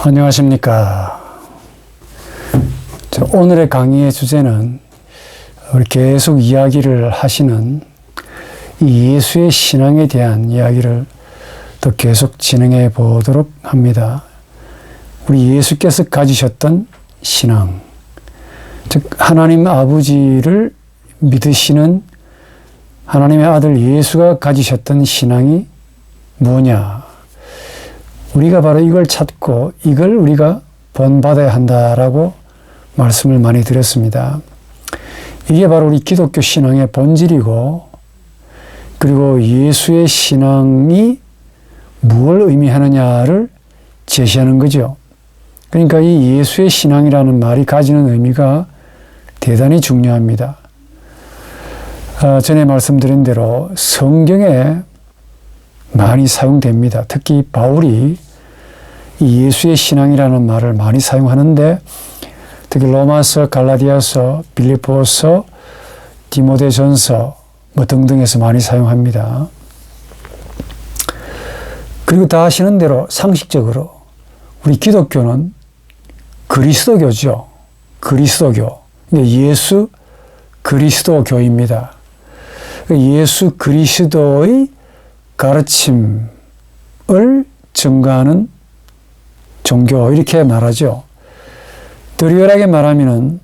안녕하십니까. 오늘의 강의의 주제는 우리 계속 이야기를 하시는 이 예수의 신앙에 대한 이야기를 또 계속 진행해 보도록 합니다. 우리 예수께서 가지셨던 신앙, 즉 하나님 아버지를 믿으시는 하나님의 아들 예수가 가지셨던 신앙이 뭐냐? 우리가 바로 이걸 찾고 이걸 우리가 본받아야 한다라고 말씀을 많이 드렸습니다. 이게 바로 우리 기독교 신앙의 본질이고, 그리고 예수의 신앙이 무엇을 의미하느냐를 제시하는 거죠. 그러니까 이 예수의 신앙이라는 말이 가지는 의미가 대단히 중요합니다. 전에 말씀드린 대로 성경에 많이 사용됩니다. 특히 바울이 이 예수의 신앙이라는 말을 많이 사용하는데, 특히 로마서, 갈라디아서, 빌립보서, 디모데전서 등등에서 많이 사용합니다. 그리고 다 아시는 대로 상식적으로 우리 기독교는 그리스도교죠. 그리스도교. 예수 그리스도교입니다. 예수 그리스도의 가르침을 증거하는 종교, 이렇게 말하죠. 더 리얼하게 말하면은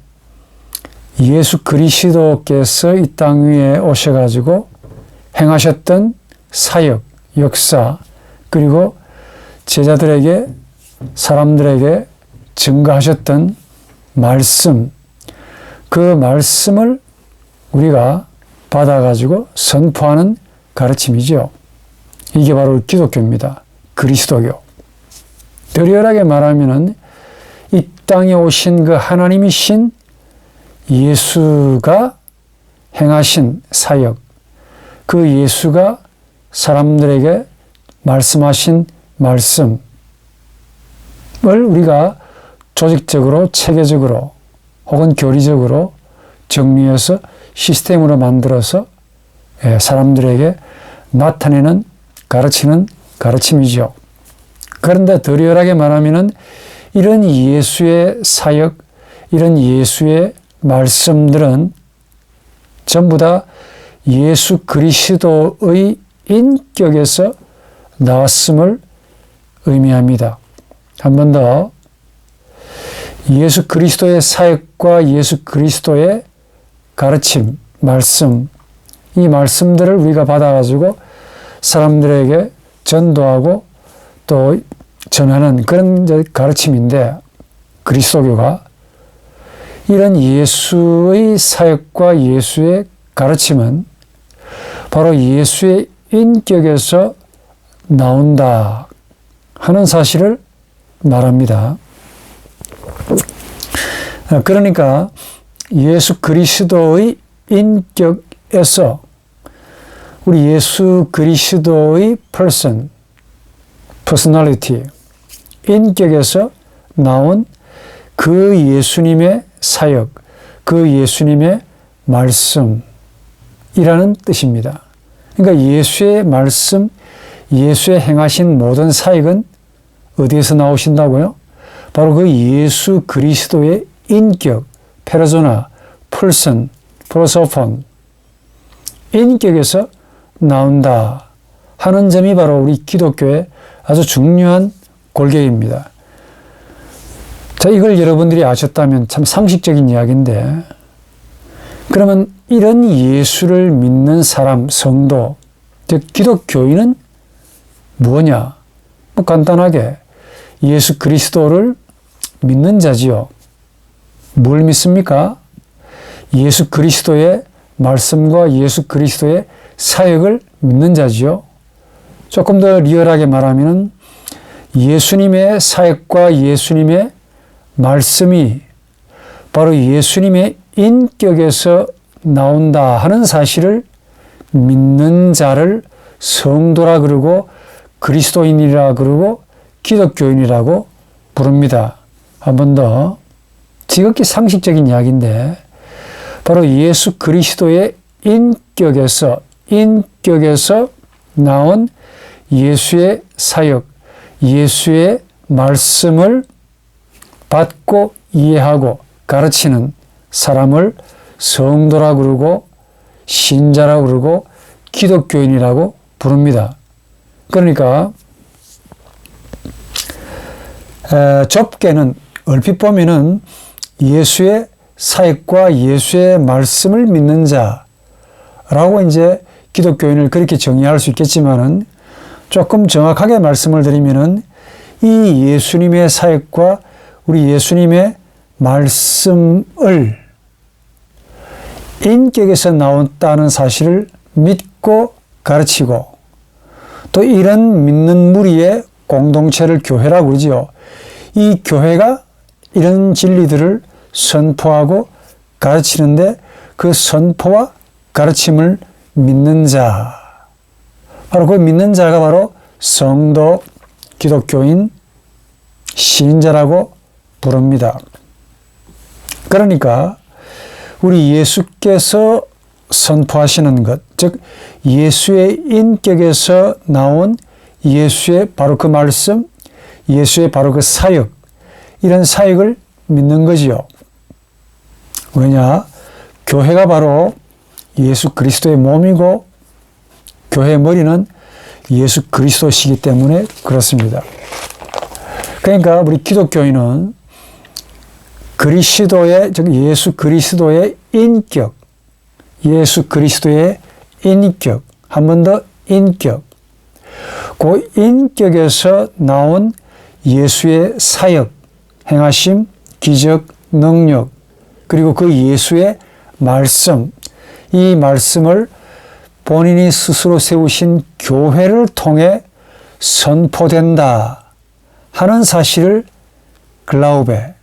예수 그리스도께서 이 땅 위에 오셔가지고 행하셨던 사역, 역사, 그리고 제자들에게, 사람들에게 증거하셨던 말씀, 그 말씀을 우리가 받아가지고 선포하는 가르침이죠. 이게 바로 기독교입니다. 그리스도교. 더 리얼하게 말하면은 이 땅에 오신 그 하나님이신 예수가 행하신 사역, 그 예수가 사람들에게 말씀하신 말씀을 우리가 조직적으로, 체계적으로 혹은 교리적으로 정리해서 시스템으로 만들어서 사람들에게 나타내는, 가르치는 가르침이죠. 그런데 더 리얼하게 말하면은 이런 예수의 사역, 이런 예수의 말씀들은 전부 다 예수 그리스도의 인격에서 나왔음을 의미합니다. 한 번 더, 예수 그리스도의 사역과 예수 그리스도의 가르침, 말씀, 이 말씀들을 우리가 받아가지고 사람들에게 전도하고 또 전하는 그런 가르침인데, 그리스도교가 이런 예수의 사역과 예수의 가르침은 바로 예수의 인격에서 나온다 하는 사실을 말합니다. 그러니까 예수 그리스도의 인격에서 우리 예수 그리스도의 personality, 인격에서 나온 그 예수님의 사역, 그 예수님의 말씀이라는 뜻입니다. 그러니까 예수의 말씀, 예수의 행하신 모든 사역은 어디에서 나오신다고요? 바로 그 예수 그리스도의 인격, 페르소나, person, 프로소폰, 인격에서 나온다 하는 점이 바로 우리 기독교의 아주 중요한 골격입니다. 자, 이걸 여러분들이 아셨다면 참 상식적인 이야기인데, 그러면 이런 예수를 믿는 사람, 성도, 즉 기독교인은 뭐냐? 간단하게 예수 그리스도를 믿는 자지요. 뭘 믿습니까? 예수 그리스도의 말씀과 예수 그리스도의 사역을 믿는 자지요. 조금 더 리얼하게 말하면 예수님의 사역과 예수님의 말씀이 바로 예수님의 인격에서 나온다 하는 사실을 믿는 자를 성도라 그러고 그리스도인이라 그러고 기독교인이라고 부릅니다. 한 번 더, 지극히 상식적인 이야기인데 바로 예수 그리스도의 인격에서 나온 예수의 사역, 예수의 말씀을 받고 이해하고 가르치는 사람을 성도라고 그러고 신자라고 그러고 기독교인이라고 부릅니다. 그러니까 좁게는 얼핏 보면은 예수의 사역과 예수의 말씀을 믿는 자라고 이제 기독교인을 그렇게 정의할 수 있겠지만은 조금 정확하게 말씀을 드리면은 이 예수님의 사역과 우리 예수님의 말씀을 인격에서 나왔다는 사실을 믿고 가르치고 또 이런 믿는 무리의 공동체를 교회라고 그러지요. 이 교회가 이런 진리들을 선포하고 가르치는데 그 선포와 가르침을 믿는 자, 바로 그 믿는 자가 바로 성도, 기독교인, 신자라고 부릅니다. 그러니까 우리 예수께서 선포하시는 것, 즉 예수의 인격에서 나온 예수의 바로 그 말씀, 예수의 바로 그 사역, 이런 사역을 믿는 거지요. 왜냐? 교회가 바로 예수 그리스도의 몸이고 교회의 머리는 예수 그리스도시기 때문에 그렇습니다. 그러니까 우리 기독교인은 그리스도의, 즉 예수 그리스도의 인격, 예수 그리스도의 인격, 한 번 더 인격, 그 인격에서 나온 예수의 사역, 행하심, 기적, 능력, 그리고 그 예수의 말씀, 이 말씀을 본인이 스스로 세우신 교회를 통해 선포된다 하는 사실을 글라우베,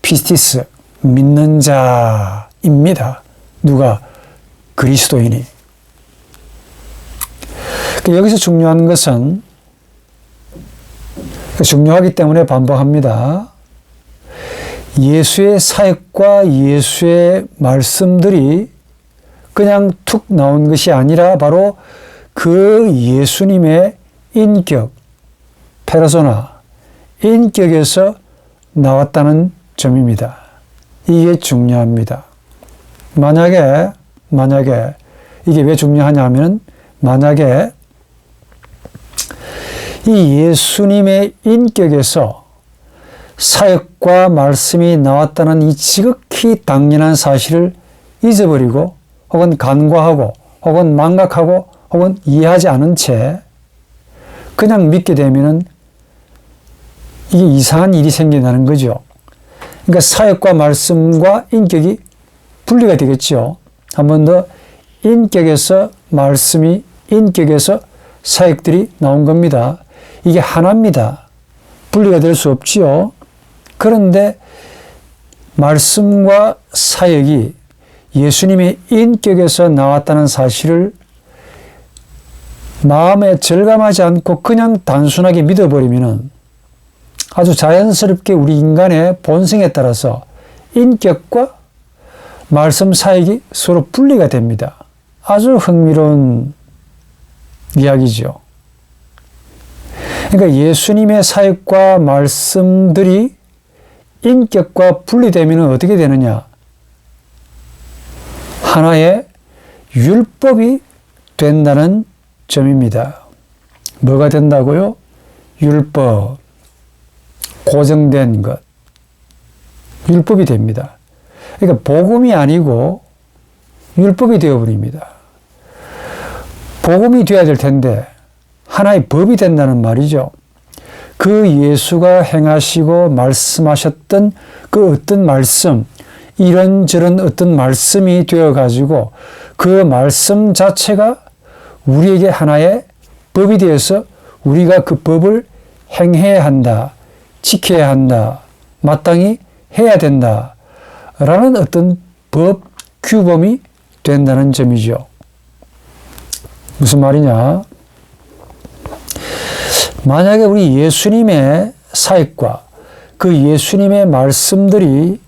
피스티스, 믿는 자입니다. 누가? 그리스도인이. 여기서 중요한 것은, 중요하기 때문에 반복합니다. 예수의 사역과 예수의 말씀들이 그냥 툭 나온 것이 아니라 바로 그 예수님의 인격, 페르소나, 인격에서 나왔다는 점입니다. 이게 중요합니다. 만약에 이게 왜 중요하냐 하면 만약에 이 예수님의 인격에서 사역과 말씀이 나왔다는 이 지극히 당연한 사실을 잊어버리고 혹은 간과하고 혹은 망각하고 혹은 이해하지 않은 채 그냥 믿게 되면은 이게 이상한 일이 생긴다는 거죠. 그러니까 사역과 말씀과 인격이 분리가 되겠죠. 한 번 더 인격에서 말씀이 인격에서 사역들이 나온 겁니다. 이게 하나입니다. 분리가 될 수 없지요. 그런데 말씀과 사역이 예수님의 인격에서 나왔다는 사실을 마음에 절감하지 않고 그냥 단순하게 믿어버리면 아주 자연스럽게 우리 인간의 본성에 따라서 인격과 말씀 사역이 서로 분리가 됩니다. 아주 흥미로운 이야기죠. 그러니까 예수님의 사역과 말씀들이 인격과 분리되면 어떻게 되느냐? 하나의 율법이 된다는 점입니다. 뭐가 된다고요? 율법. 고정된 것. 율법이 됩니다. 그러니까 복음이 아니고 율법이 되어버립니다. 복음이 되어야 될 텐데 하나의 법이 된다는 말이죠. 그 예수가 행하시고 말씀하셨던 그 어떤 말씀, 이런저런 어떤 말씀이 되어가지고 그 말씀 자체가 우리에게 하나의 법이 되어서 우리가 그 법을 행해야 한다, 지켜야 한다, 마땅히 해야 된다 라는 어떤 법, 규범이 된다는 점이죠. 무슨 말이냐? 만약에 우리 예수님의 사역과 그 예수님의 말씀들이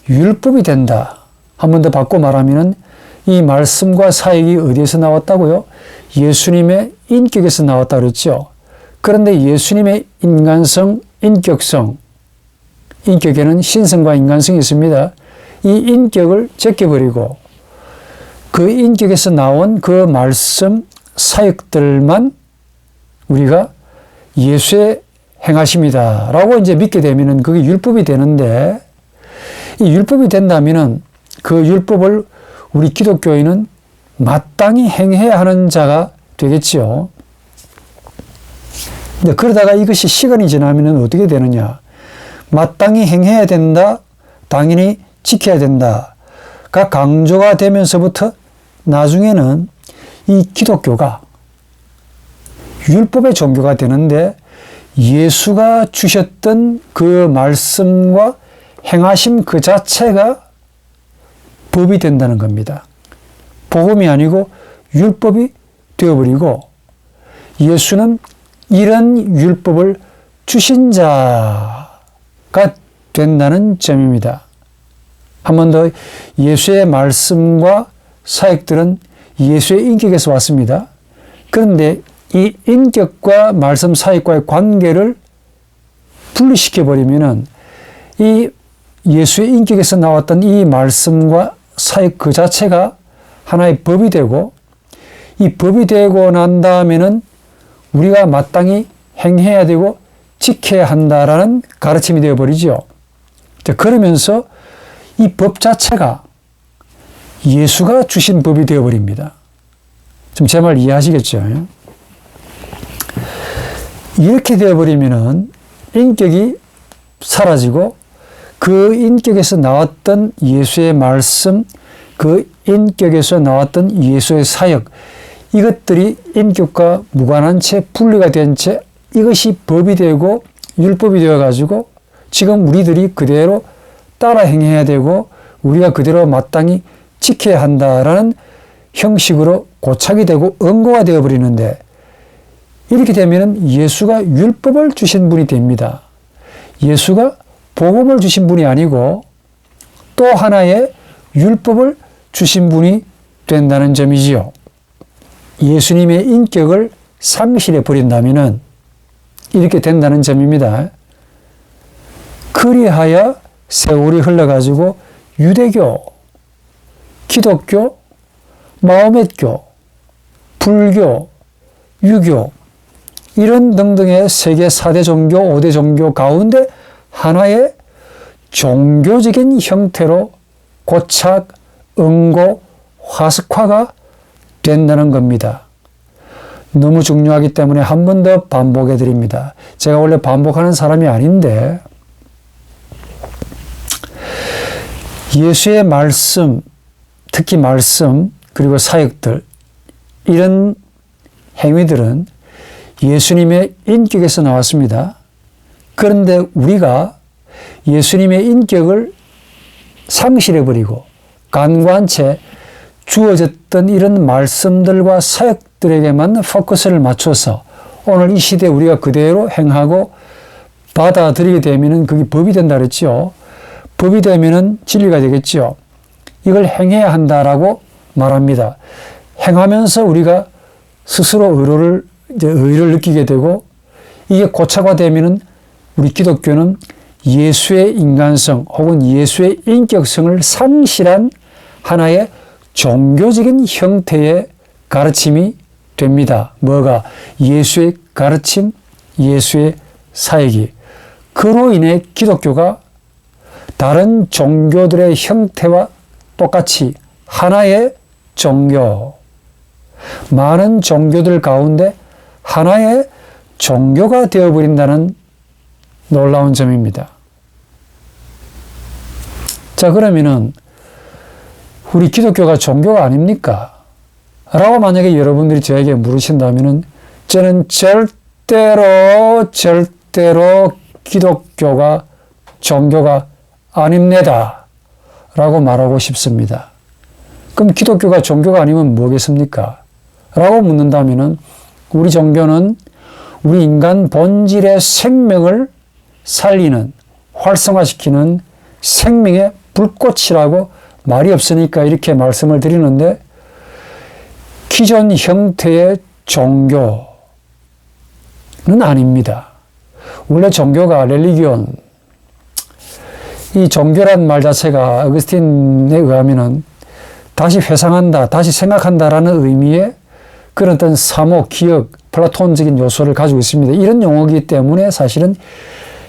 율법이 된다. 한 번 더 바꿔 말하면 이 말씀과 사역이 어디에서 나왔다고요? 예수님의 인격에서 나왔다 그랬죠. 그런데 예수님의 인간성, 인격성, 인격에는 신성과 인간성이 있습니다. 이 인격을 제껴버리고 그 인격에서 나온 그 말씀, 사역들만 우리가 예수의 행하심이다라고 이제 믿게 되면은 그게 율법이 되는데, 이 율법이 된다면은 그 율법을 우리 기독교인은 마땅히 행해야 하는 자가 되겠지요. 근데 그러다가 이것이 시간이 지나면은 어떻게 되느냐? 마땅히 행해야 된다, 당연히 지켜야 된다가 강조가 되면서부터 나중에는 이 기독교가 율법의 종교가 되는데, 예수가 주셨던 그 말씀과 행하심 그 자체가 법이 된다는 겁니다. 복음이 아니고 율법이 되어버리고, 예수는 이런 율법을 주신 자가 된다는 점입니다. 한 번 더, 예수의 말씀과 사역들은 예수의 인격에서 왔습니다. 그런데 이 인격과 말씀 사역과의 관계를 분리시켜버리면은 이 예수의 인격에서 나왔던 이 말씀과 사역 그 자체가 하나의 법이 되고, 이 법이 되고 난 다음에는 우리가 마땅히 행해야 되고 지켜야 한다라는 가르침이 되어버리죠. 그러면서 이 법 자체가 예수가 주신 법이 되어버립니다. 좀 제 말 이해하시겠죠? 이렇게 되어버리면은 인격이 사라지고 그 인격에서 나왔던 예수의 말씀, 그 인격에서 나왔던 예수의 사역, 이것들이 인격과 무관한 채 분리가 된 채 이것이 법이 되고 율법이 되어가지고 지금 우리들이 그대로 따라 행해야 되고 우리가 그대로 마땅히 지켜야 한다라는 형식으로 고착이 되고 응고가 되어버리는데, 이렇게 되면 예수가 율법을 주신 분이 됩니다. 예수가 복음을 주신 분이 아니고 또 하나의 율법을 주신 분이 된다는 점이지요. 예수님의 인격을 상실해 버린다면 이렇게 된다는 점입니다. 그리하여 세월이 흘러가지고 유대교, 기독교, 마호멧교, 불교, 유교 이런 등등의 세계 4대 종교, 5대 종교 가운데 하나의 종교적인 형태로 고착, 응고, 화석화가 된다는 겁니다. 너무 중요하기 때문에 한 번 더 반복해 드립니다. 제가 원래 반복하는 사람이 아닌데, 예수의 말씀, 특히 말씀 그리고 사역들, 이런 행위들은 예수님의 인격에서 나왔습니다. 그런데 우리가 예수님의 인격을 상실해버리고 간과한 채 주어졌던 이런 말씀들과 사역들에게만 포커스를 맞춰서 오늘 이 시대에 우리가 그대로 행하고 받아들이게 되면 그게 법이 된다 그랬죠. 법이 되면 진리가 되겠죠. 이걸 행해야 한다라고 말합니다. 행하면서 우리가 스스로 의를 느끼게 되고, 이게 고착화되면 우리 기독교는 예수의 인간성 혹은 예수의 인격성을 상실한 하나의 종교적인 형태의 가르침이 됩니다. 뭐가? 예수의 가르침, 예수의 사역이. 그로 인해 기독교가 다른 종교들의 형태와 똑같이 하나의 종교, 많은 종교들 가운데 하나의 종교가 되어버린다는 놀라운 점입니다. 자, 그러면은 우리 기독교가 종교가 아닙니까? 라고 만약에 여러분들이 저에게 물으신다면은 저는 절대로 기독교가 종교가 아닙니다. 라고 말하고 싶습니다. 그럼 기독교가 종교가 아니면 뭐겠습니까? 라고 묻는다면은 우리 종교는 우리 인간 본질의 생명을 살리는, 활성화시키는 생명의 불꽃이라고 말이 없으니까 이렇게 말씀을 드리는데, 기존 형태의 종교는 아닙니다. 원래 종교가 렐리기온, 이 종교란 말 자체가 어거스틴에 의하면은 다시 회상한다, 다시 생각한다라는 의미의 그런 어떤 사모, 기억, 플라톤적인 요소를 가지고 있습니다. 이런 용어이기 때문에 사실은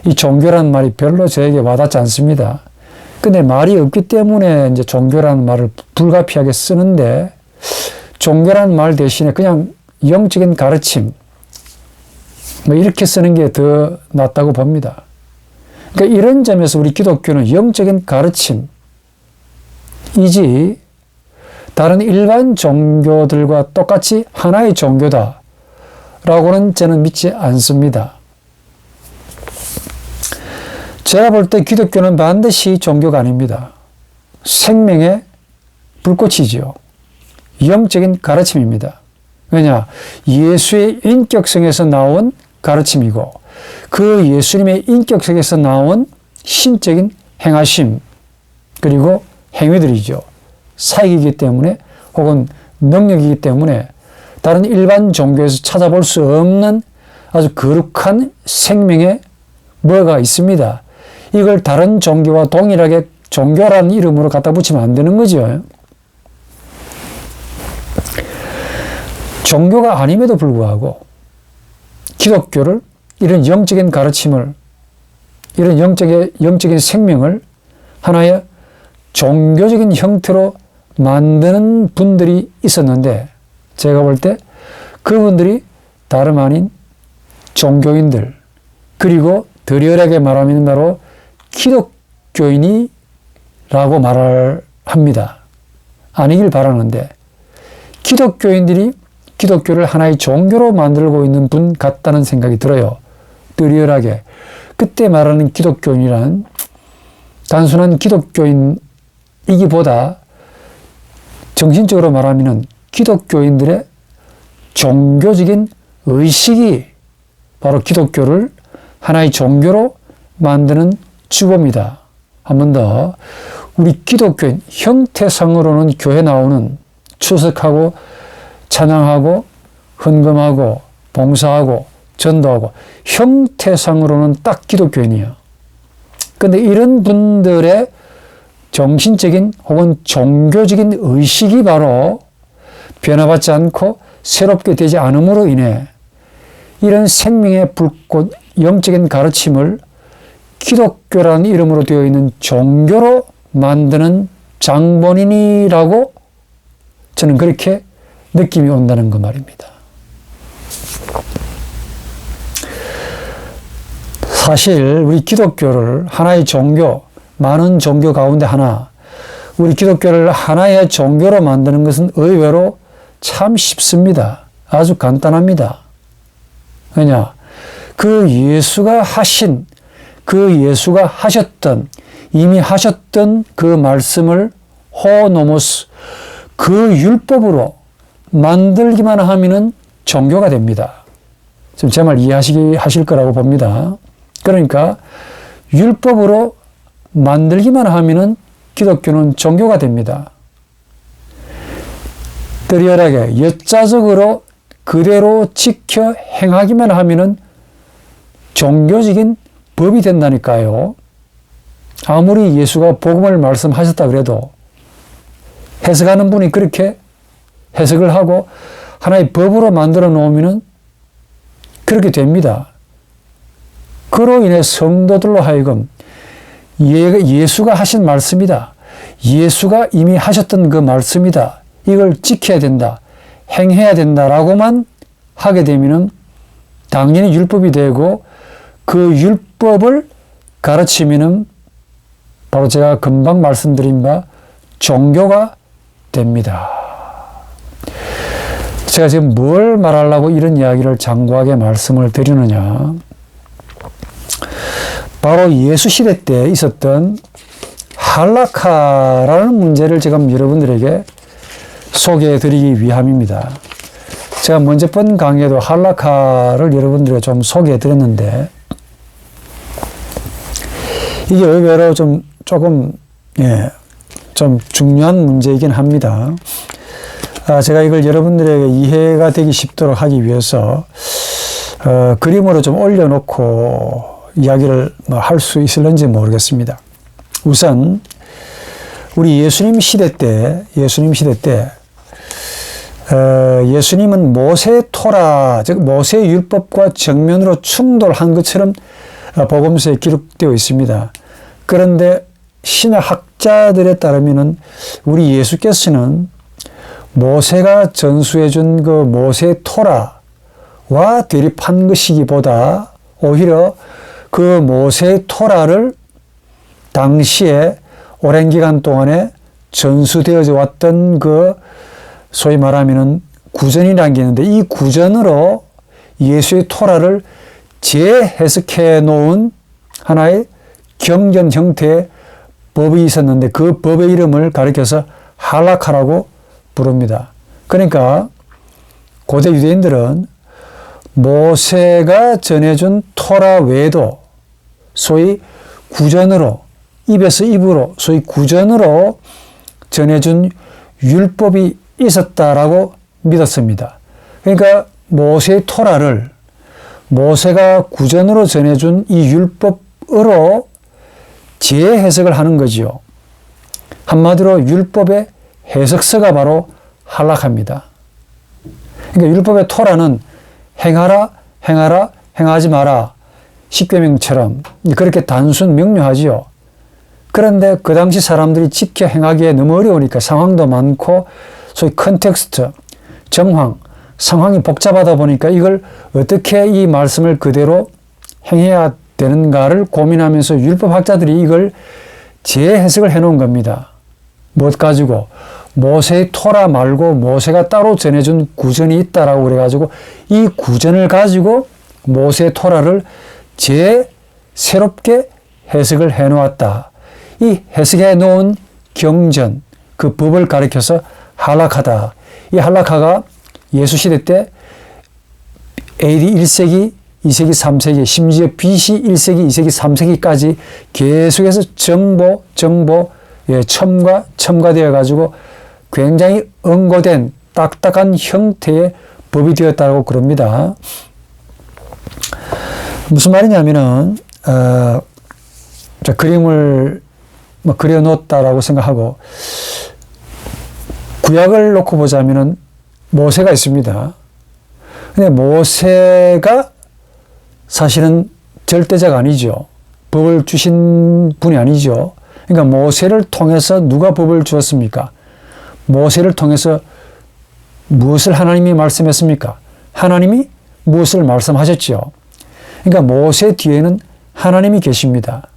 이 종교란 말이 별로 저에게 와닿지 않습니다. 근데 말이 없기 때문에 이제 종교라는 말을 불가피하게 쓰는데, 종교라는 말 대신에 그냥 영적인 가르침, 뭐 이렇게 쓰는 게 더 낫다고 봅니다. 그러니까 이런 점에서 우리 기독교는 영적인 가르침이지 다른 일반 종교들과 똑같이 하나의 종교다라고는 저는 믿지 않습니다. 제가 볼 때 기독교는 반드시 종교가 아닙니다. 생명의 불꽃이지요. 영적인 가르침입니다. 왜냐? 예수의 인격성에서 나온 가르침이고 그 예수님의 인격성에서 나온 신적인 행하심 그리고 행위들이죠. 사역이기 때문에 혹은 능력이기 때문에 다른 일반 종교에서 찾아볼 수 없는 아주 거룩한 생명의 뭐가 있습니다. 이걸 다른 종교와 동일하게 종교라는 이름으로 갖다 붙이면 안 되는 거죠. 종교가 아님에도 불구하고 기독교를 이런 영적인 가르침을 이런 영적인 생명을 하나의 종교적인 형태로 만드는 분들이 있었는데 제가 볼 때 그분들이 다름 아닌 종교인들 그리고 더 리얼하게 말하면 바로 기독교인이라고 말을 합니다. 아니길 바라는데 기독교인들이 기독교를 하나의 종교로 만들고 있는 분 같다는 생각이 들어요. 더 리얼하게. 그때 말하는 기독교인이란 단순한 기독교인이기보다 정신적으로 말하면 기독교인들의 종교적인 의식이 바로 기독교를 하나의 종교로 만드는 주범이다. 한 번 더. 우리 기독교인 형태상으로는 교회 나오는 추석하고 찬양하고 헌금하고 봉사하고 전도하고 형태상으로는 딱 기독교인이에요. 근데 이런 분들의 정신적인 혹은 종교적인 의식이 바로 변화받지 않고 새롭게 되지 않음으로 인해 이런 생명의 불꽃, 영적인 가르침을 기독교라는 이름으로 되어 있는 종교로 만드는 장본인이라고 저는 그렇게 느낌이 온다는 그 말입니다. 사실 우리 기독교를 하나의 종교, 많은 종교 가운데 하나, 우리 기독교를 하나의 종교로 만드는 것은 의외로 참 쉽습니다. 아주 간단합니다. 왜냐? 그 예수가 하셨던, 이미 하셨던 그 말씀을 호노모스, 그 율법으로 만들기만 하면은 종교가 됩니다. 지금 제 말 이해하실 거라고 봅니다. 그러니까 율법으로 만들기만 하면은 기독교는 종교가 됩니다. 뜨리얼하게 역사적으로 그대로 지켜 행하기만 하면은 종교적인 법이 된다니까요. 아무리 예수가 복음을 말씀하셨다 그래도 해석하는 분이 그렇게 해석을 하고 하나의 법으로 만들어 놓으면은 그렇게 됩니다. 그로 인해 성도들로 하여금 예수가 하신 말씀이다. 예수가 이미 하셨던 그 말씀이다. 이걸 지켜야 된다. 행해야 된다라고만 하게 되면은 당연히 율법이 되고 그 율법을 가르치면은 바로 제가 금방 말씀드린 바 종교가 됩니다. 제가 지금 뭘 말하려고 이런 이야기를 장구하게 말씀을 드리느냐. 바로 예수 시대 때 있었던 할라카라는 문제를 지금 여러분들에게 소개해 드리기 위함입니다. 제가 먼저 번 강의에도 할라카를 여러분들에게 좀 소개해 드렸는데 이게 의외로 조금 좀 중요한 문제이긴 합니다. 제가 이걸 여러분들에게 이해가 되기 쉽도록 하기 위해서 그림으로 좀 올려놓고 이야기를 할 수 있을는지 모르겠습니다. 우선 우리 예수님 시대 때 예수님은 모세 토라, 즉 모세 율법과 정면으로 충돌한 것처럼 복음서에 기록되어 있습니다. 그런데 신학자들에 따르면은 우리 예수께서는 모세가 전수해 준 그 모세 토라와 대립한 것이기보다 오히려 그 모세 토라를 당시에 오랜 기간 동안에 전수되어져 왔던 그 소위 말하면은 구전이라는 게 있는데 이 구전으로 예수의 토라를 재해석해 놓은 하나의 경전 형태의 법이 있었는데 그 법의 이름을 가리켜서 할라카라고 부릅니다. 그러니까 고대 유대인들은 모세가 전해준 토라 외에도 소위 구전으로 입에서 입으로 소위 구전으로 전해준 율법이 있었다라고 믿었습니다. 그러니까 모세의 토라를 모세가 구전으로 전해준 이 율법으로 재해석을 하는 거지요. 한마디로 율법의 해석서가 바로 할라카입니다. 그러니까 율법의 토라는 행하라, 행하라, 행하지 마라, 십계명처럼 그렇게 단순 명료하지요. 그런데 그 당시 사람들이 지켜 행하기에 너무 어려우니까 상황도 많고 소위 컨텍스트, 정황, 상황이 복잡하다 보니까 이걸 어떻게 이 말씀을 그대로 행해야 되는가를 고민하면서 율법학자들이 이걸 재해석을 해놓은 겁니다. 무엇 가지고? 모세의 토라 말고 모세가 따로 전해준 구전이 있다라고 그래가지고 이 구전을 가지고 모세의 토라를 새롭게 해석을 해놓았다. 이 해석해 놓은 경전, 그 법을 가리켜서 할라카다. 이 할라카가 예수 시대 때 AD 1세기, 2세기, 3세기, 심지어 BC 1세기, 2세기, 3세기까지 계속해서 첨가되어 가지고 굉장히 응고된 딱딱한 형태의 법이 되었다고 그럽니다. 무슨 말이냐면은 그림을 그려놓았다라고 생각하고 구약을 놓고 보자면은 모세가 있습니다. 근데 모세가 사실은 절대자가 아니죠. 법을 주신 분이 아니죠. 그러니까 모세를 통해서 누가 법을 주었습니까? 모세를 통해서 무엇을 하나님이 말씀했습니까? 하나님이 무엇을 말씀하셨죠? 그러니까 모세 뒤에는 하나님이 계십니다.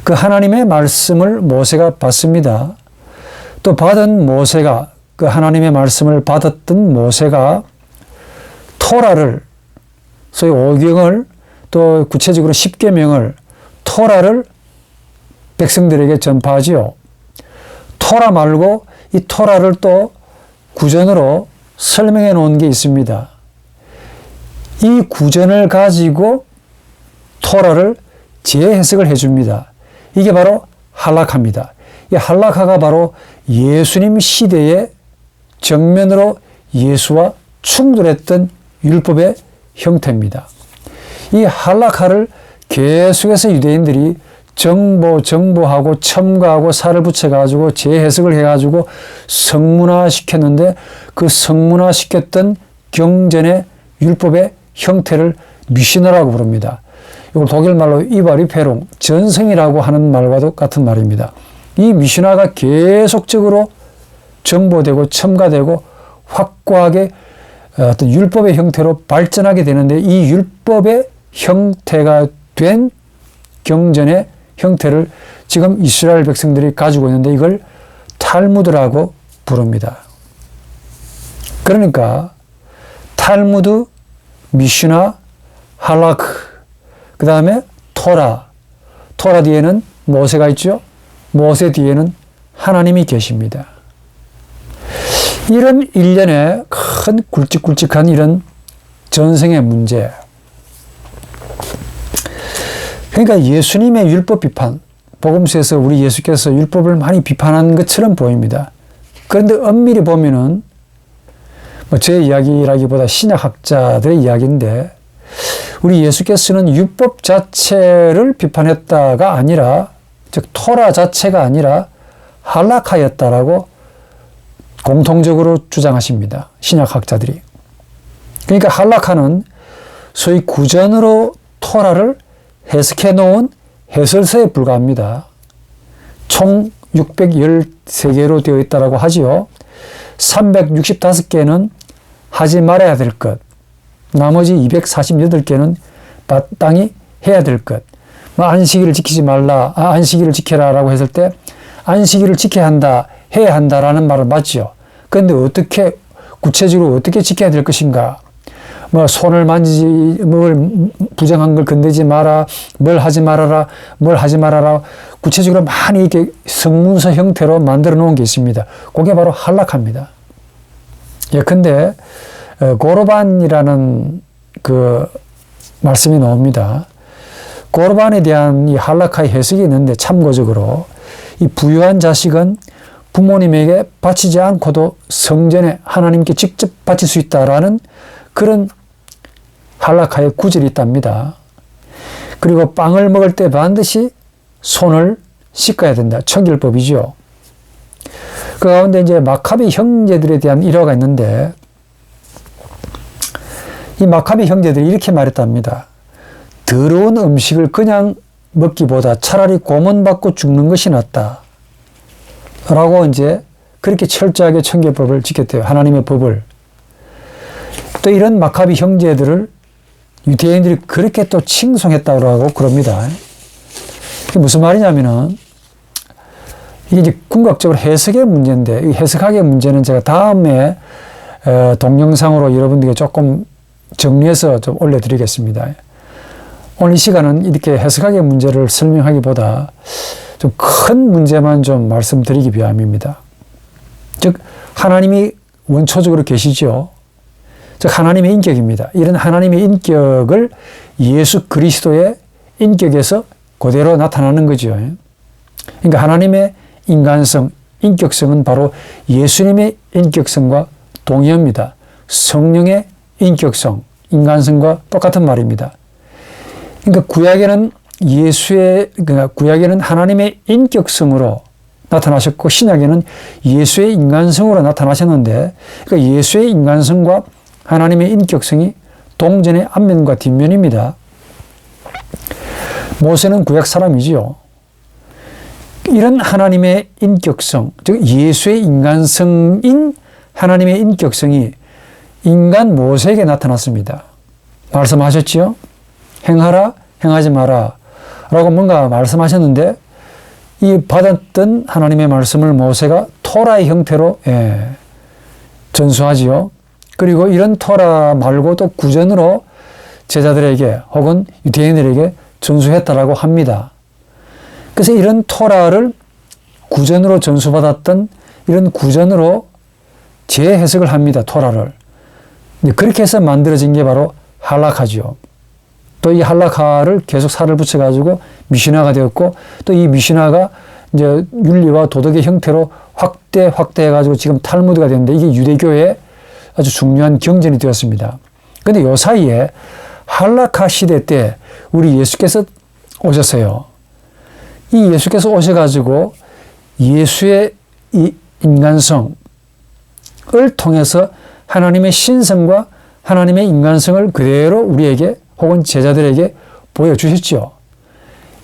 그 하나님의 말씀을 모세가 받습니다. 또 받은 모세가, 그 하나님의 말씀을 받았던 모세가 토라를, 소위 오경을, 또 구체적으로 십계명을, 토라를 백성들에게 전파하지요. 토라 말고 이 토라를 또 구전으로 설명해 놓은 게 있습니다. 이 구전을 가지고 토라를 재해석을 해줍니다. 이게 바로 할라카입니다. 이 할라카가 바로 예수님 시대에 정면으로 예수와 충돌했던 율법의 형태입니다. 이 할라카를 계속해서 유대인들이 정보하고 첨가하고 살을 붙여가지고 재해석을 해가지고 성문화시켰는데 그 성문화시켰던 경전의 율법의 형태를 미시너라고 부릅니다. 이걸 독일 말로 이바리페롱, 전성이라고 하는 말과도 같은 말입니다. 이 미시나가 계속적으로 정보되고 첨가되고 확고하게 어떤 율법의 형태로 발전하게 되는데 이 율법의 형태가 된 경전의 형태를 지금 이스라엘 백성들이 가지고 있는데 이걸 탈무드라고 부릅니다. 그러니까 탈무드, 미슈나, 할라크, 그 다음에 토라 뒤에는 모세가 있죠. 모세 뒤에는 하나님이 계십니다. 이런 일련의 큰 굵직굵직한 이런 전생의 문제. 그러니까 예수님의 율법 비판, 복음서에서 우리 예수께서 율법을 많이 비판한 것처럼 보입니다. 그런데 엄밀히 보면은 제 이야기라기보다 신약학자들의 이야기인데 우리 예수께서는 율법 자체를 비판했다가 아니라, 즉 토라 자체가 아니라 할라카였다라고 공통적으로 주장하십니다. 신약학자들이. 그러니까 할라카는 소위 구전으로 토라를 해석해 놓은 해설서에 불과합니다. 총 613개로 되어 있다고 하지요. 365개는 하지 말아야 될 것, 나머지 248개는 마땅히 해야 될 것. 안식일을 지키지 말라, 안식일을 지켜라라고 했을 때 안식일을 지켜야 한다, 해야 한다라는 말은 맞죠. 그런데 어떻게 구체적으로 어떻게 지켜야 될 것인가? 손을 만지지, 뭘 부정한 걸 건드지 마라, 뭘 하지 말아라, 뭘 하지 말아라. 구체적으로 많이 이렇게 성문서 형태로 만들어 놓은 게 있습니다. 그게 바로 할라카입니다. 근데 고르반이라는 그 말씀이 나옵니다. 고르반에 대한 이 할라카의 해석이 있는데, 참고적으로 이 부유한 자식은 부모님에게 바치지 않고도 성전에 하나님께 직접 바칠 수 있다라는 그런 할라카의 구절이 있답니다. 그리고 빵을 먹을 때 반드시 손을 씻어야 된다. 청결법이죠. 그 가운데 이제 마카비 형제들에 대한 일화가 있는데, 이 마카비 형제들이 이렇게 말했답니다. 더러운 음식을 그냥 먹기보다 차라리 고문받고 죽는 것이 낫다. 라고 이제 그렇게 철저하게 청결법을 지켰대요. 하나님의 법을. 또 이런 마카비 형제들을 유대인들이 그렇게 또 칭송했다고 하고 그럽니다. 이게 무슨 말이냐면은, 이게 이제 궁극적으로 해석의 문제인데, 이 해석학의 문제는 제가 다음에 동영상으로 여러분들에게 조금 정리해서 좀 올려드리겠습니다. 오늘 이 시간은 이렇게 해석학의 문제를 설명하기보다 좀 큰 문제만 좀 말씀드리기 위함입니다. 즉, 하나님이 원초적으로 계시죠. 즉, 하나님의 인격입니다. 이런 하나님의 인격을 예수 그리스도의 인격에서 그대로 나타나는 거죠. 그러니까 하나님의 인간성, 인격성은 바로 예수님의 인격성과 동의합니다. 성령의 인격성, 인간성과 똑같은 말입니다. 그러니까 구약에는 구약에는 하나님의 인격성으로 나타나셨고, 신약에는 예수의 인간성으로 나타나셨는데, 그러니까 예수의 인간성과 하나님의 인격성이 동전의 앞면과 뒷면입니다. 모세는 구약 사람이지요. 이런 하나님의 인격성, 즉 예수의 인간성인 하나님의 인격성이 인간 모세에게 나타났습니다. 말씀하셨지요? 행하라, 행하지 마라 라고 뭔가 말씀하셨는데, 이 받았던 하나님의 말씀을 모세가 토라의 형태로 전수하지요. 그리고 이런 토라 말고 또 구전으로 제자들에게 혹은 유대인들에게 전수했다라고 합니다. 그래서 이런 토라를 구전으로 전수받았던 이런 구전으로 재해석을 합니다. 토라를. 그렇게 해서 만들어진 게 바로 할라카죠. 또 이 할라카를 계속 살을 붙여가지고 미시나가 되었고, 또 이 미시나가 이제 윤리와 도덕의 형태로 확대해가지고 지금 탈무드가 됐는데, 이게 유대교의 아주 중요한 경전이 되었습니다. 근데 요 사이에 할라카 시대 때 우리 예수께서 오셨어요. 이 예수께서 오셔가지고 예수의 이 인간성을 통해서 하나님의 신성과 하나님의 인간성을 그대로 우리에게 혹은 제자들에게 보여주셨죠.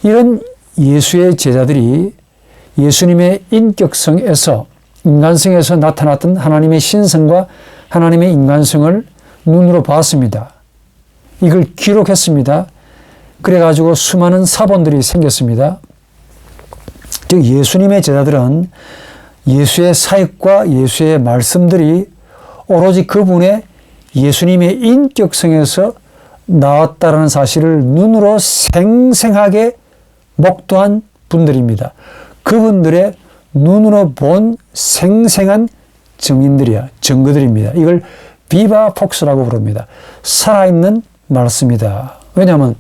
이런 예수의 제자들이 예수님의 인격성에서, 인간성에서 나타났던 하나님의 신성과 하나님의 인간성을 눈으로 봤습니다. 이걸 기록했습니다. 그래가지고 수많은 사본들이 생겼습니다. 즉 예수님의 제자들은 예수의 사역과 예수의 말씀들이 오로지 그분의 예수님의 인격성에서 나왔다는 사실을 눈으로 생생하게 목도한 분들입니다. 그분들의 눈으로 본 생생한 증거들입니다. 이걸 비바 폭스라고 부릅니다. 살아있는 말씀이다. 왜냐하면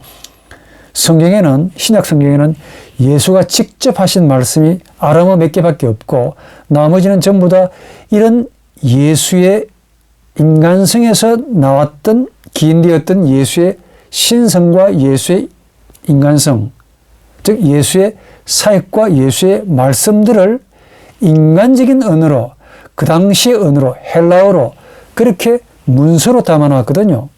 성경에는, 신약 성경에는 예수가 직접 하신 말씀이 아람어 몇 개밖에 없고, 나머지는 전부 다 이런 예수의 인간성에서 나왔던, 기인되었던 예수의 신성과 예수의 인간성, 즉 예수의 사역과 예수의 말씀들을 인간적인 언어로, 그 당시의 언어로, 헬라어로 그렇게 문서로 담아놨거든요.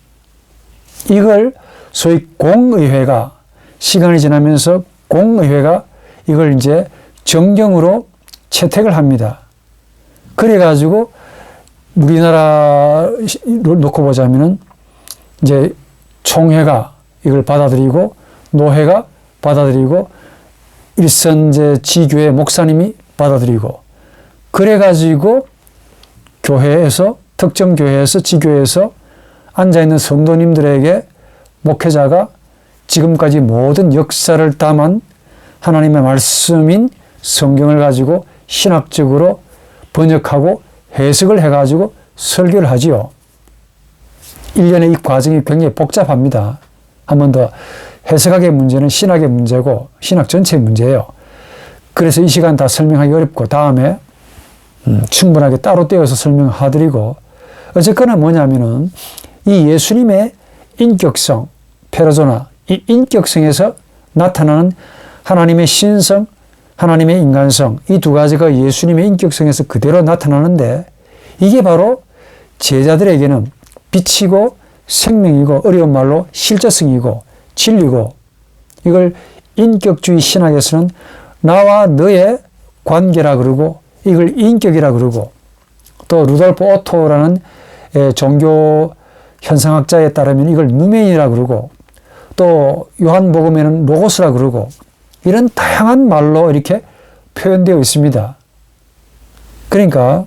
이걸 소위 공의회가, 시간이 지나면서 공의회가 이걸 이제 정경으로 채택을 합니다. 그래가지고 우리나라를 놓고 보자면은 이제 총회가 이걸 받아들이고 노회가 받아들이고 일선 이제 지교회 목사님이 받아들이고 그래가지고 교회에서 특정 교회에서 지교회에서 앉아있는 성도님들에게 목회자가 지금까지 모든 역사를 담은 하나님의 말씀인 성경을 가지고 신학적으로 번역하고 해석을 해가지고 설교를 하지요. 일련의 이 과정이 굉장히 복잡합니다. 한 번 더 해석학의 문제는 신학의 문제고 신학 전체의 문제예요. 그래서 이 시간 다 설명하기 어렵고 다음에 충분하게 따로 떼어서 설명하드리고 어쨌거나 뭐냐면은 이 예수님의 인격성, 페르소나, 이 인격성에서 나타나는 하나님의 신성, 하나님의 인간성, 이 두 가지가 예수님의 인격성에서 그대로 나타나는데 이게 바로 제자들에게는 빛이고 생명이고 어려운 말로 실제성이고 진리고 이걸 인격주의 신학에서는 나와 너의 관계라 그러고 이걸 인격이라 그러고 또 루돌프 오토라는 종교 현상학자에 따르면 이걸 누멘이라 그러고 또 요한복음에는 로고스라 그러고 이런 다양한 말로 이렇게 표현되어 있습니다. 그러니까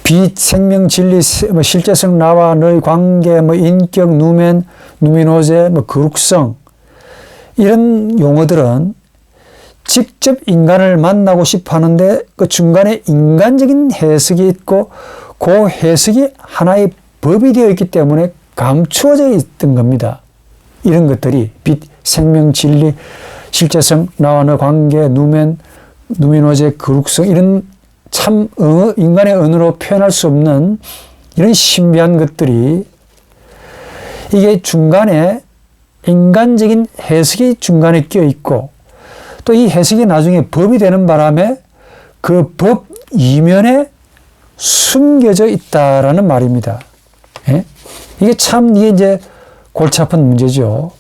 빛, 생명, 진리, 실제성, 나와 너의 관계, 인격, 누멘, 누미노제, 거룩성 이런 용어들은 직접 인간을 만나고 싶어 하는데 그 중간에 인간적인 해석이 있고 그 해석이 하나의 법이 되어 있기 때문에 감추어져 있던 겁니다. 이런 것들이 빛, 생명, 진리, 실제성, 나와 너 관계, 누멘, 누미노제, 거룩성 이런 참 인간의 언어로 표현할 수 없는 이런 신비한 것들이 이게 중간에 인간적인 해석이 중간에 끼어 있고 또 이 해석이 나중에 법이 되는 바람에 그 법 이면에 숨겨져 있다라는 말입니다. 예? 이게 참 이게 이제 골치 아픈 문제죠.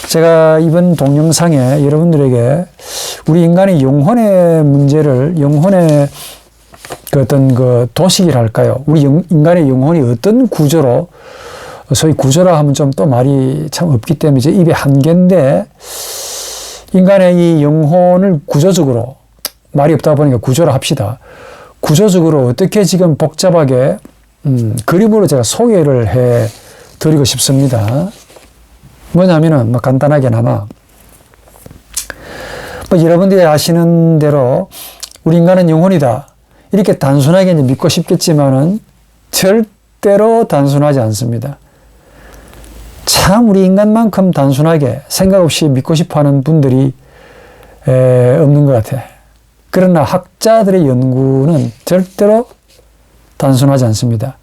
제가 이번 동영상에 여러분들에게 우리 인간의 영혼의 문제를 영혼의 그 어떤 그 도식이랄까요? 우리 인간의 영혼이 어떤 구조로 소위 구조라 하면 좀 또 말이 참 없기 때문에 제 입에 한계인데 인간의 이 영혼을 구조적으로 말이 없다 보니까 구조라 합시다. 구조적으로 어떻게 지금 복잡하게 그림으로 제가 소개를 해 드리고 싶습니다. 뭐냐면은 간단하게나마 여러분들이 아시는 대로 우리 인간은 영혼이다. 이렇게 단순하게 이제 믿고 싶겠지만은 절대로 단순하지 않습니다. 참 우리 인간만큼 단순하게 생각 없이 믿고 싶어 하는 분들이 없는 것 같아. 그러나 학자들의 연구는 절대로 단순하지 않습니다.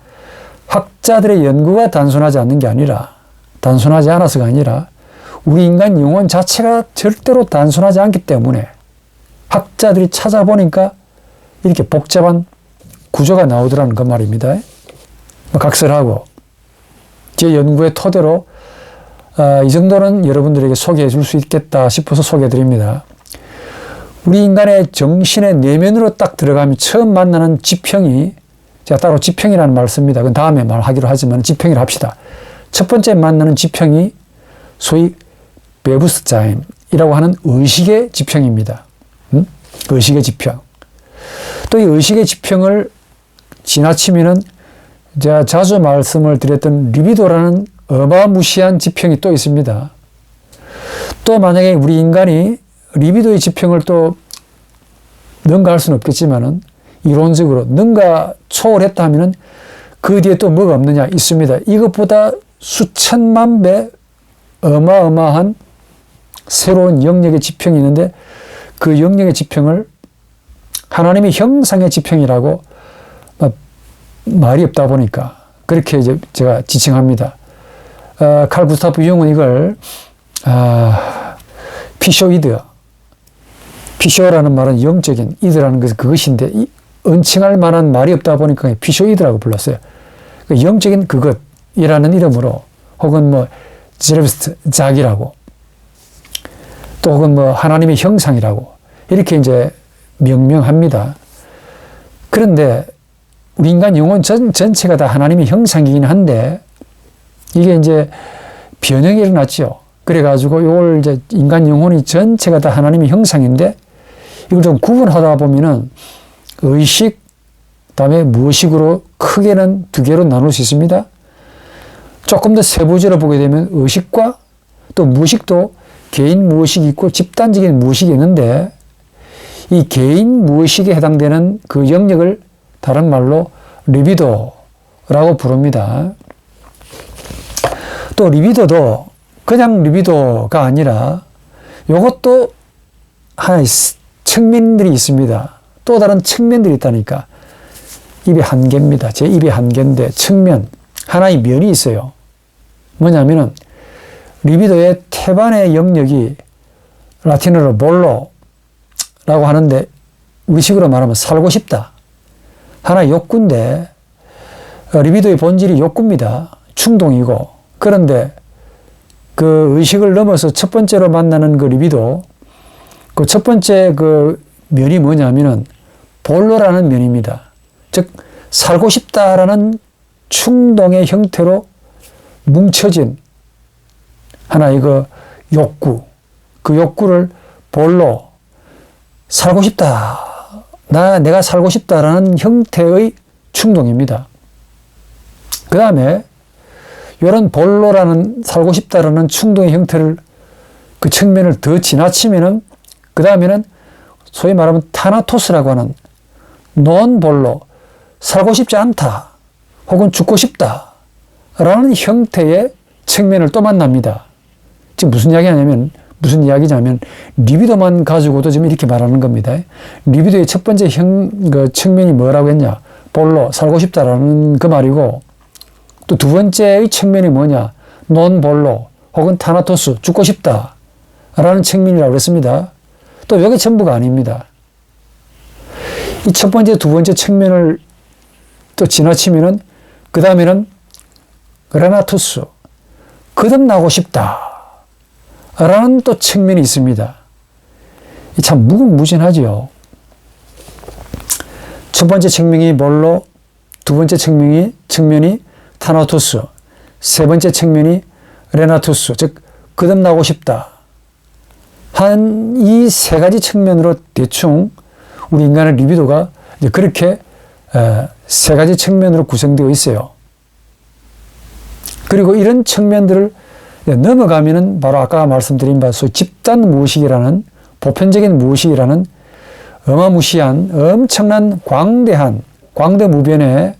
학자들의 연구가 단순하지 않는 게 아니라 단순하지 않아서가 아니라 우리 인간 영혼 자체가 절대로 단순하지 않기 때문에 학자들이 찾아보니까 이렇게 복잡한 구조가 나오더라는 그 말입니다. 각설하고 제 연구의 토대로 이 정도는 여러분들에게 소개해 줄 수 있겠다 싶어서 소개해 드립니다. 우리 인간의 정신의 내면으로 딱 들어가면 처음 만나는 지평이 제가 따로 지평이라는 말 씁니다. 그건 다음에 말하기로 하지만 지평이라 합시다. 첫 번째 만나는 지평이 소위 베부스자인이라고 하는 의식의 지평입니다. 의식의 지평. 또 이 의식의 지평을 지나치면은 제가 자주 말씀을 드렸던 리비도라는 어마무시한 지평이 또 있습니다. 또 만약에 우리 인간이 리비도의 지평을 또 능가할 수는 없겠지만은 이론적으로 능가 초월했다 하면은 그 뒤에 또 뭐가 없느냐 있습니다. 이것보다 수천만 배 어마어마한 새로운 영역의 지평이 있는데 그 영역의 지평을 하나님의 형상의 지평이라고 말이 없다 보니까 그렇게 이제 제가 지칭합니다. 칼 구스타프 융은 이걸 피쇼이드, 피쇼라는 말은 영적인, 이드라는 것은 그것인데 은칭할 만한 말이 없다 보니까 피쇼이드라고 불렀어요. 영적인 그것이라는 이름으로, 혹은 뭐 제르비스트, 자기라고, 또 혹은 뭐 하나님의 형상이라고 이렇게 이제 명명합니다. 그런데 우리 인간 영혼 전체가 다 하나님의 형상이긴 한데 이게 이제 변형이 일어났죠. 그래가지고 이걸 이제 인간 영혼이 전체가 다 하나님의 형상인데 이걸 좀 구분하다 보면은 의식, 그다음에 무의식으로 크게는 두 개로 나눌 수 있습니다. 조금 더 세부적으로 보게 되면 의식과 또 무의식도 개인 무의식이 있고 집단적인 무의식이 있는데 이 개인 무의식에 해당되는 그 영역을 다른 말로 리비도라고 부릅니다. 또 리비도도 그냥 리비도가 아니라 이것도 하나의 측면들이 있습니다. 또 다른 측면들이 있다니까. 입의 한계입니다. 제 입의 한계인데 측면, 하나의 면이 있어요. 뭐냐면은 리비도의 태반의 영역이 라틴어로 볼로라고 하는데 우리식으로 말하면 살고 싶다. 하나의 욕구인데 리비도의 본질이 욕구입니다. 충동이고. 그런데 그 의식을 넘어서 첫 번째로 만나는 그 리비도, 그 첫 번째 그 면이 뭐냐면은 볼로라는 면입니다. 즉 살고 싶다라는 충동의 형태로 뭉쳐진 하나의 그 욕구, 그 욕구를 볼로, 살고 싶다, 내가 살고 싶다라는 형태의 충동입니다. 그 다음에 이런 볼로라는 살고 싶다라는 충동의 형태를, 그 측면을 더 지나치면은 그 다음에는 소위 말하면 타나토스라고 하는 논볼로, 살고 싶지 않다 혹은 죽고 싶다 라는 형태의 측면을 또 만납니다. 지금 무슨 이야기냐면 리비도만 가지고도 지금 이렇게 말하는 겁니다. 리비도의 첫 번째 그 측면이 뭐라고 했냐? 볼로, 살고 싶다라는 그 말이고, 또 두 번째의 측면이 뭐냐? 논볼로 혹은 타나토스, 죽고 싶다라는 측면이라고 그랬습니다. 또 이게 전부가 아닙니다. 이 첫 번째, 두 번째 측면을 또 지나치면은 그 다음에는 레나투스, 거듭나고 싶다 라는 또 측면이 있습니다. 참 무궁무진하지요. 첫 번째 측면이 볼로, 두 번째 측면이 타나토스, 세 번째 측면이 레나투스, 즉 거듭나고 싶다. 한 이 세 가지 측면으로 대충 우리 인간의 리비도가 이제 그렇게 세 가지 측면으로 구성되어 있어요. 그리고 이런 측면들을 넘어가면은 바로 아까 말씀드린 바 소위 집단 무의식이라는, 보편적인 무의식이라는 어마무시한 엄청난 광대무변의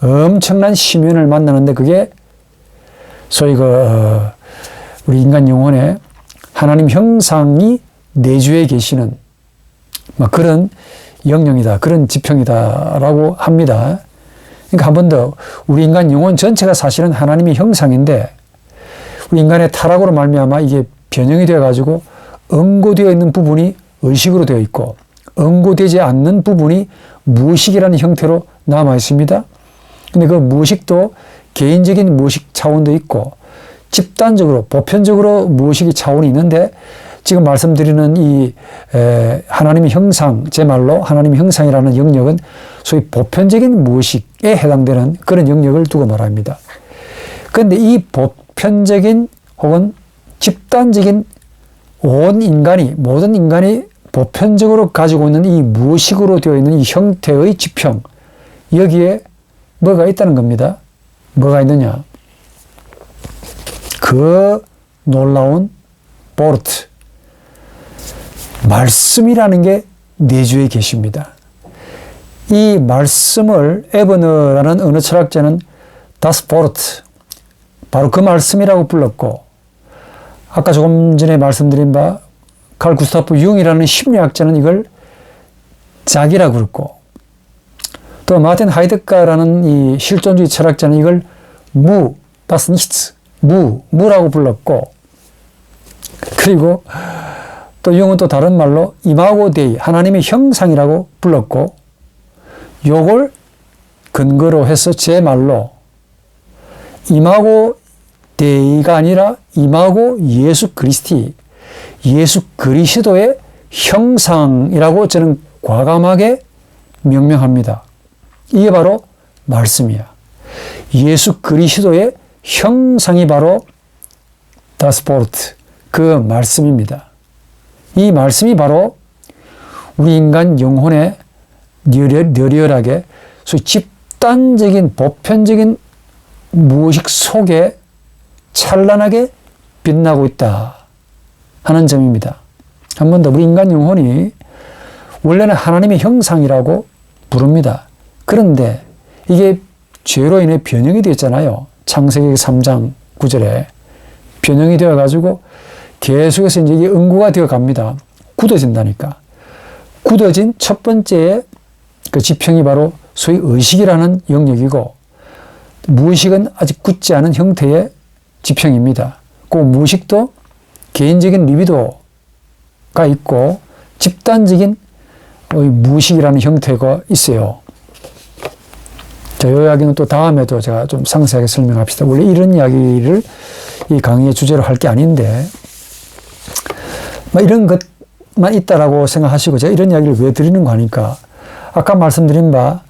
엄청난 심연을 만나는데, 그게 소위 우리 인간 영혼에 하나님 형상이 내주해 계시는 그런 영역이다, 그런 지평이다라고 합니다. 그러니까 한 번 더, 우리 인간 영혼 전체가 사실은 하나님의 형상인데 우리 인간의 타락으로 말미암아 이게 변형이 되어 가지고 응고되어 있는 부분이 의식으로 되어 있고 응고되지 않는 부분이 무의식이라는 형태로 남아 있습니다. 근데 그 무의식도 개인적인 무의식 차원도 있고 집단적으로, 보편적으로 무의식의 차원이 있는데, 지금 말씀드리는 이 하나님의 형상, 제 말로 하나님의 형상이라는 영역은 소위 보편적인 무의식에 해당되는 그런 영역을 두고 말합니다. 그런데 이 보편적인 혹은 집단적인 모든 인간이 보편적으로 가지고 있는 이 무의식으로 되어 있는 이 형태의 지평, 여기에 뭐가 있다는 겁니다. 뭐가 있느냐? 그 놀라운 보르트, 말씀이라는 게 내주에 계십니다. 이 말씀을 에버너라는 언어 철학자는 다스 보르트, 바로 그 말씀이라고 불렀고, 아까 조금 전에 말씀드린 바 칼 구스타프 융이라는 심리학자는 이걸 자기라고 그랬고, 또 마틴 하이데거라는 이 실존주의 철학자는 이걸 다스 니츠, 무라고 불렀고, 그리고 또 영은 또 다른 말로 이마고 데이, 하나님의 형상이라고 불렀고, 요걸 근거로 해서 제 말로 이마고 데이가 아니라 이마고 예수 그리스티, 예수 그리스도의 형상이라고 저는 과감하게 명명합니다. 이게 바로 말씀이야. 예수 그리스도의 형상이 바로 다스포르트, 그 말씀입니다. 이 말씀이 바로 우리 인간 영혼에 뇌리열하게 소위 집단적인 보편적인 무의식 속에 찬란하게 빛나고 있다 하는 점입니다. 한 번 더, 우리 인간 영혼이 원래는 하나님의 형상이라고 부릅니다. 그런데 이게 죄로 인해 변형이 되었잖아요. 창세기 3장 9절에 변형이 되어가지고 계속해서 이제 이게 응고가 되어 갑니다. 굳어진다니까. 굳어진 첫 번째의 그 지평이 바로 소위 의식이라는 영역이고, 무의식은 아직 굳지 않은 형태의 지평입니다. 그 무의식도 개인적인 리비도가 있고 집단적인 무의식이라는 형태가 있어요. 자, 이 이야기는 또 다음에도 제가 좀 상세하게 설명합시다. 원래 이런 이야기를 이 강의의 주제로 할 게 아닌데, 이런 것만 있다라고 생각하시고 제가 이런 이야기를 왜 드리는 거 하니까, 아까 말씀드린 바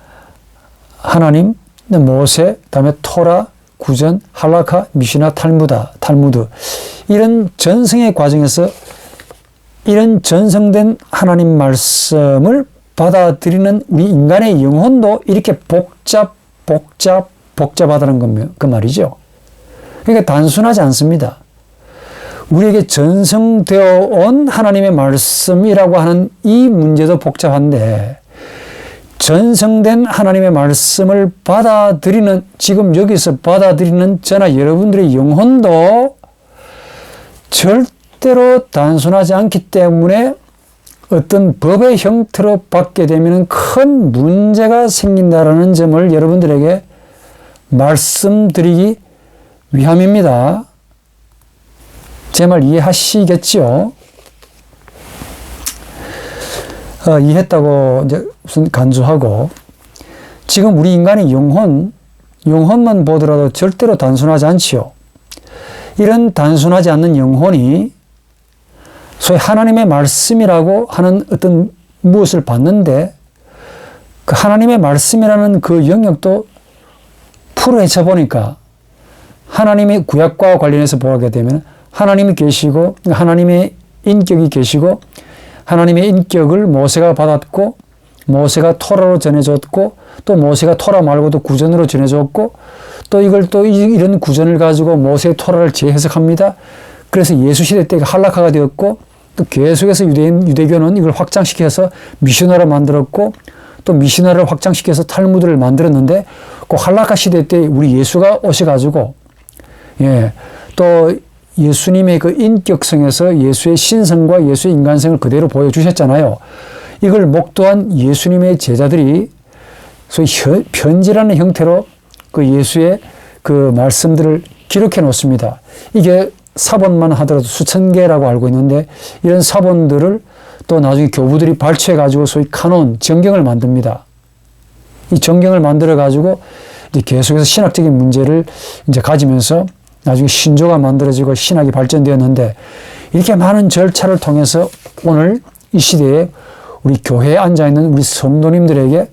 하나님, 모세, 다음에 토라, 구전, 할라카, 미시나, 탈무드, 이런 전승의 과정에서 이런 전성된 하나님 말씀을 받아들이는 우리 인간의 영혼도 이렇게 복잡하다는 그 말이죠. 그러니까 단순하지 않습니다. 우리에게 전성되어 온 하나님의 말씀이라고 하는 이 문제도 복잡한데, 전성된 하나님의 말씀을 받아들이는, 지금 여기서 받아들이는 저나 여러분들의 영혼도 절대로 단순하지 않기 때문에 어떤 법의 형태로 받게 되면 큰 문제가 생긴다라는 점을 여러분들에게 말씀드리기 위함입니다. 제 말 이해하시겠지요? 이해했다고 이제 우선 간주하고, 지금 우리 인간의 영혼만 보더라도 절대로 단순하지 않지요. 이런 단순하지 않는 영혼이 소위 하나님의 말씀이라고 하는 어떤 무엇을 받는데, 그 하나님의 말씀이라는 그 영역도 풀어헤쳐 보니까 하나님의 구약과 관련해서 보게 되면 하나님이 계시고, 하나님의 인격이 계시고, 하나님의 인격을 모세가 받았고, 모세가 토라로 전해줬고, 또 모세가 토라 말고도 구전으로 전해줬고, 또 이걸 또 이런 구전을 가지고 모세의 토라를 재해석합니다. 그래서 예수 시대 때 할라카가 되었고, 또 계속해서 유대교는 이걸 확장시켜서 미시나를 만들었고, 또 미시나를 확장시켜서 탈무드를 만들었는데, 그 할라카 시대 때 우리 예수가 오셔가지고, 또 예수님의 그 인격성에서 예수의 신성과 예수의 인간성을 그대로 보여주셨잖아요. 이걸 목도한 예수님의 제자들이 소위 편지라는 형태로 그 예수의 그 말씀들을 기록해 놓습니다. 이게 사본만 하더라도 수천 개라고 알고 있는데, 이런 사본들을 또 나중에 교부들이 발췌해 가지고 소위 카논, 정경을 만듭니다. 이 정경을 만들어 가지고 이제 계속해서 신학적인 문제를 이제 가지면서 나중에 신조가 만들어지고 신학이 발전되었는데, 이렇게 많은 절차를 통해서 오늘 이 시대에 우리 교회에 앉아있는 우리 성도님들에게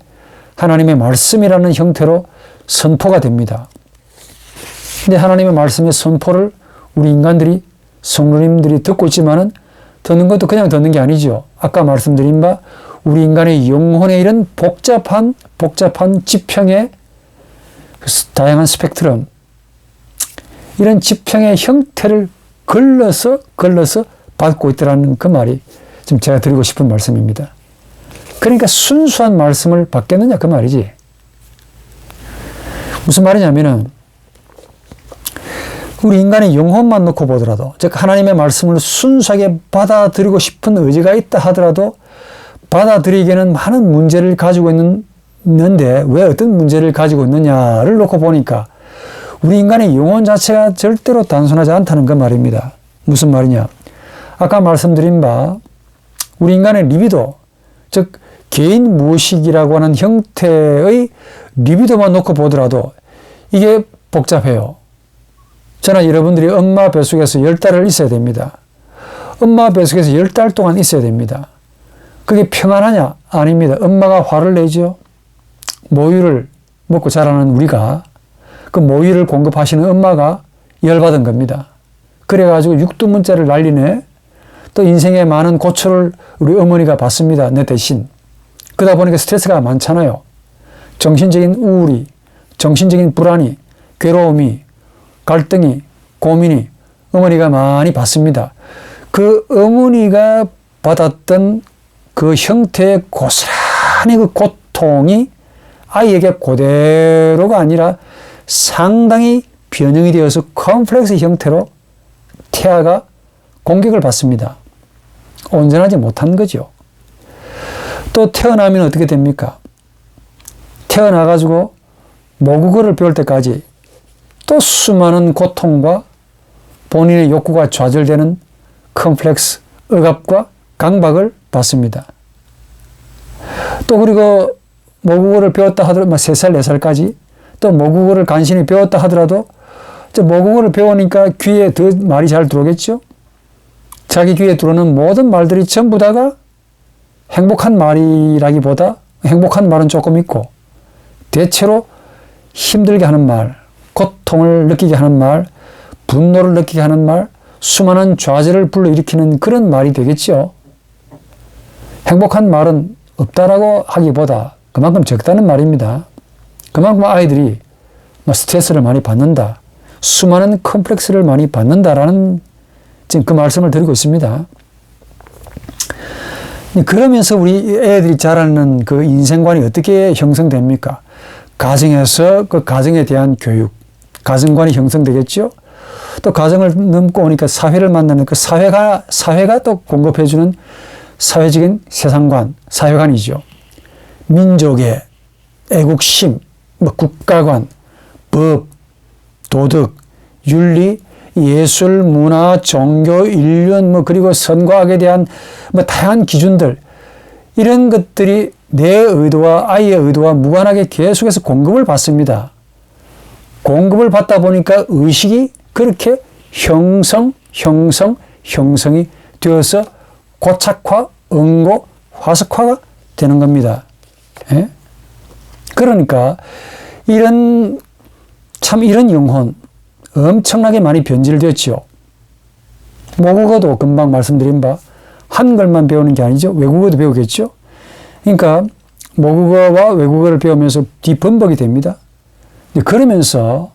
하나님의 말씀이라는 형태로 선포가 됩니다. 근데 하나님의 말씀의 선포를 우리 인간들이, 성도님들이 듣고 있지만은 듣는 것도 그냥 듣는 게 아니죠. 아까 말씀드린 바 우리 인간의 영혼에 이런 복잡한 지평의 다양한 스펙트럼, 이런 지평의 형태를 걸러서 받고 있다는 그 말이 지금 제가 드리고 싶은 말씀입니다. 그러니까 순수한 말씀을 받겠느냐 그 말이지. 무슨 말이냐면은, 우리 인간의 영혼만 놓고 보더라도, 즉 하나님의 말씀을 순수하게 받아들이고 싶은 의지가 있다 하더라도 받아들이기에는 많은 문제를 가지고 있는데, 왜 어떤 문제를 가지고 있느냐를 놓고 보니까 우리 인간의 영혼 자체가 절대로 단순하지 않다는 그 말입니다. 무슨 말이냐? 아까 말씀드린 바 우리 인간의 리비도, 즉 개인 무의식이라고 하는 형태의 리비도만 놓고 보더라도 이게 복잡해요. 저는 여러분들이 엄마 뱃속에서 10달을 있어야 됩니다. 엄마 뱃속에서 10달 동안 있어야 됩니다. 그게 평안하냐? 아닙니다. 엄마가 화를 내죠. 모유를 먹고 자라는 우리가 그 모유를 공급하시는 엄마가 열받은 겁니다. 그래가지고 육두문자를 날리네. 또 인생에 많은 고초를 우리 어머니가 받습니다. 내 대신. 그러다 보니까 스트레스가 많잖아요. 정신적인 우울이, 정신적인 불안이, 괴로움이, 갈등이, 고민이 어머니가 많이 받습니다. 그 어머니가 받았던 그 형태의 고스란히 그 고통이 아이에게 그대로가 아니라 상당히 변형이 되어서 컴플렉스 형태로 태아가 공격을 받습니다. 온전하지 못한 거죠. 또 태어나면 어떻게 됩니까? 태어나가지고 모국어를 배울 때까지 또 수많은 고통과 본인의 욕구가 좌절되는 컴플렉스, 억압과 강박을 받습니다. 또 그리고 모국어를 배웠다 하더라도 3살, 4살까지 또 모국어를 간신히 배웠다 하더라도 모국어를 배우니까 귀에 더 말이 잘 들어오겠죠? 자기 귀에 들어오는 모든 말들이 전부 다가 행복한 말이라기보다 행복한 말은 조금 있고 대체로 힘들게 하는 말, 고통을 느끼게 하는 말, 분노를 느끼게 하는 말, 수많은 좌절을 불러일으키는 그런 말이 되겠죠. 행복한 말은 없다라고 하기보다 그만큼 적다는 말입니다. 그만큼 아이들이 스트레스를 많이 받는다. 수많은 컴플렉스를 많이 받는다라는 지금 그 말씀을 드리고 있습니다. 그러면서 우리 애들이 자라는 그 인생관이 어떻게 형성됩니까? 가정에서 그 가정에 대한 교육, 가정관이 형성되겠죠? 또 가정을 넘고 오니까 사회를 만나는 그 사회가 또 공급해주는 사회적인 세상관, 사회관이죠. 민족의 애국심, 국가관, 법, 도덕, 윤리, 예술, 문화, 종교, 인륜, 그리고 선과학에 대한 다양한 기준들, 이런 것들이 내 의도와 아이의 의도와 무관하게 계속해서 공급을 받습니다. 공급을 받다 보니까 의식이 그렇게 형성이 되어서 고착화, 응고, 화석화가 되는 겁니다. 예? 그러니까 이런 영혼 엄청나게 많이 변질되었죠. 모국어도 금방 말씀드린 바 한글만 배우는 게 아니죠. 외국어도 배우겠죠. 그러니까 모국어와 외국어를 배우면서 뒤범벅이 됩니다. 그러면서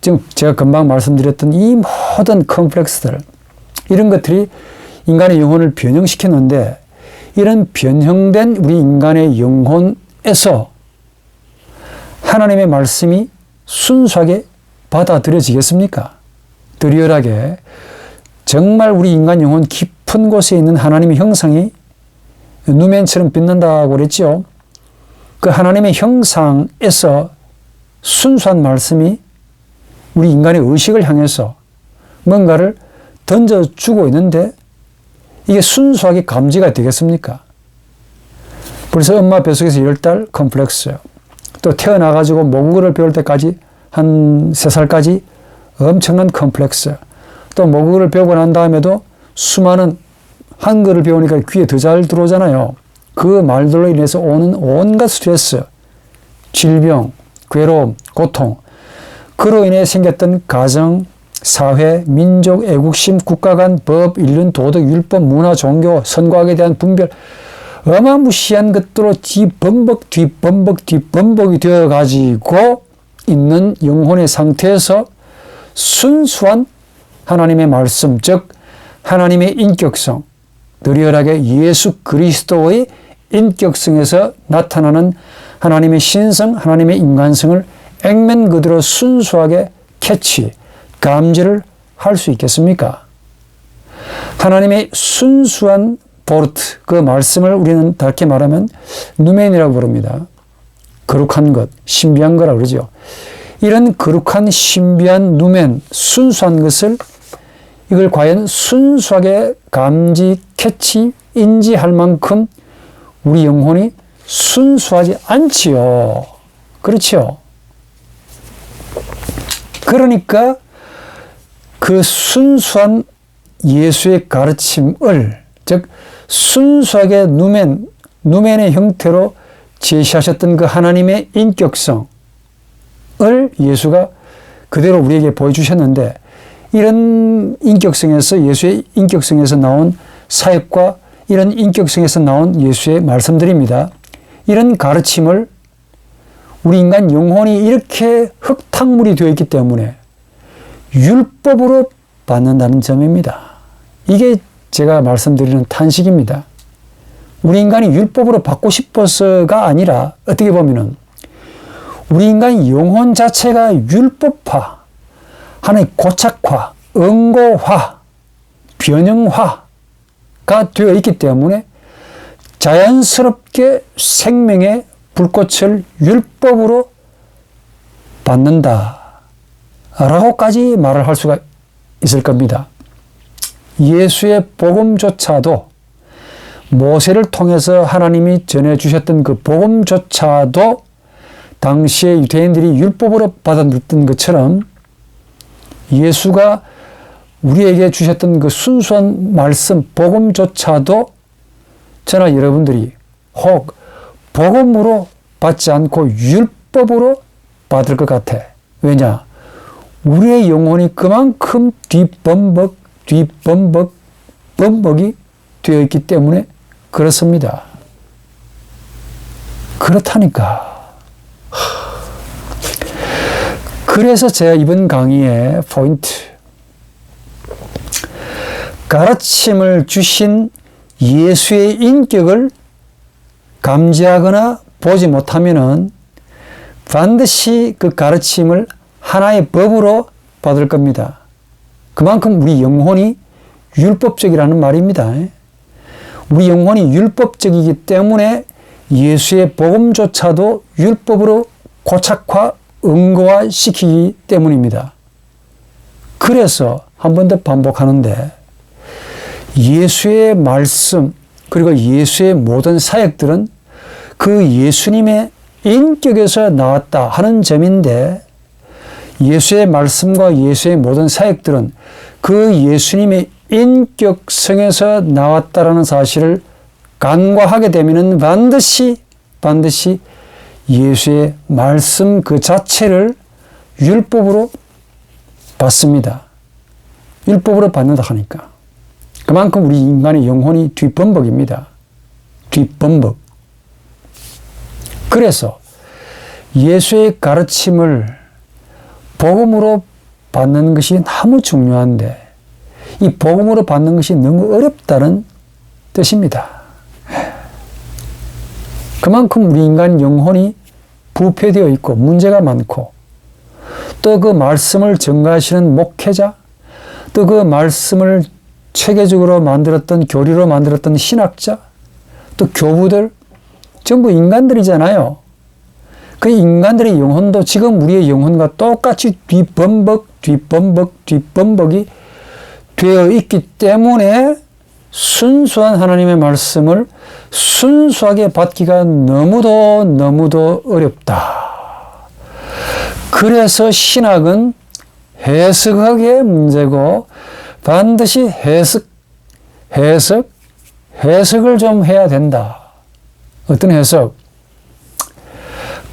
지금 제가 금방 말씀드렸던 이 모든 컴플렉스들, 이런 것들이 인간의 영혼을 변형시켰는데, 이런 변형된 우리 인간의 영혼에서 하나님의 말씀이 순수하게 받아들여지겠습니까? 드리얼하게 정말 우리 인간 영혼 깊은 곳에 있는 하나님의 형상이 누멘처럼 빛난다고 그랬죠. 그 하나님의 형상에서 순수한 말씀이 우리 인간의 의식을 향해서 뭔가를 던져주고 있는데 이게 순수하게 감지가 되겠습니까? 그래서 엄마 뱃속에서 10달 컴플렉스, 또 태어나가지고 모국어를 배울 때까지 한 3살까지 엄청난 컴플렉스, 또 모국어를 배우고 난 다음에도 수많은 한글을 배우니까 귀에 더 잘 들어오잖아요. 그 말들로 인해서 오는 온갖 스트레스, 질병, 괴로움, 고통, 그로 인해 생겼던 가정, 사회, 민족, 애국심, 국가관, 법, 인륜, 도덕, 율법, 문화, 종교, 선과학에 대한 분별, 어마무시한 것들로 뒤범벅이 되어가지고 있는 영혼의 상태에서 순수한 하나님의 말씀, 즉 하나님의 인격성, 드리얼하게 예수 그리스도의 인격성에서 나타나는 하나님의 신성, 하나님의 인간성을 액면 그대로 순수하게 캐치, 감지를 할 수 있겠습니까? 하나님의 순수한 보르트, 그 말씀을 우리는 다르게 말하면 누멘이라고 부릅니다. 거룩한 것, 신비한 거라고 그러죠. 이런 거룩한 신비한 누멘, 순수한 것을 이걸 과연 순수하게 감지, 캐치, 인지할 만큼 우리 영혼이 순수하지 않지요. 그렇죠? 그러니까 그 순수한 예수의 가르침을, 즉 순수하게 누멘의 형태로 제시하셨던 그 하나님의 인격성을 예수가 그대로 우리에게 보여주셨는데, 이런 인격성에서, 예수의 인격성에서 나온 사역과 이런 인격성에서 나온 예수의 말씀들입니다. 이런 가르침을 우리 인간 영혼이 이렇게 흙탕물이 되어 있기 때문에 율법으로 받는다는 점입니다. 이게 제가 말씀드리는 탄식입니다. 우리 인간이 율법으로 받고 싶어서가 아니라 어떻게 보면은 우리 인간 영혼 자체가 율법화, 하나의 고착화, 응고화, 변형화가 되어 있기 때문에 자연스럽게 생명의 불꽃을 율법으로 받는다라고까지 말을 할 수가 있을 겁니다. 예수의 복음조차도, 모세를 통해서 하나님이 전해주셨던 그 복음조차도 당시에 유대인들이 율법으로 받아들였던 것처럼 예수가 우리에게 주셨던 그 순수한 말씀, 복음조차도 저나 여러분들이 혹 복음으로 받지 않고 율법으로 받을 것 같아. 왜냐? 우리의 영혼이 그만큼 범벅이 되어 있기 때문에 그렇습니다. 그렇다니까. 그래서 제가 이번 강의의 포인트, 가르침을 주신 예수의 인격을 감지하거나 보지 못하면은 반드시 그 가르침을 하나의 법으로 받을 겁니다. 그만큼 우리 영혼이 율법적이라는 말입니다. 우리 영혼이 율법적이기 때문에 예수의 복음조차도 율법으로 고착화, 응고화 시키기 때문입니다. 그래서 한 번 더 반복하는데, 예수의 말씀 그리고 예수의 모든 사역들은 그 예수님의 인격에서 나왔다 하는 점인데, 예수의 말씀과 예수의 모든 사역들은 그 예수님의 인격성에서 나왔다라는 사실을 간과하게 되면은 반드시 예수의 말씀 그 자체를 율법으로 받습니다. 율법으로 받는다 하니까. 그만큼 우리 인간의 영혼이 뒷범벅입니다. 뒷범벅. 그래서 예수의 가르침을 복음으로 받는 것이 너무 중요한데, 이 복음으로 받는 것이 너무 어렵다는 뜻입니다. 그만큼 우리 인간 영혼이 부패되어 있고 문제가 많고, 또 그 말씀을 전가하시는 목회자, 또 그 말씀을 체계적으로 만들었던, 교리로 만들었던 신학자, 또 교부들, 전부 인간들이잖아요. 그 인간들의 영혼도 지금 우리의 영혼과 똑같이 뒷범벅이 되어 있기 때문에 순수한 하나님의 말씀을 순수하게 받기가 너무도 어렵다. 그래서 신학은 해석학의 문제고, 반드시 해석을 좀 해야 된다. 어떤 해석?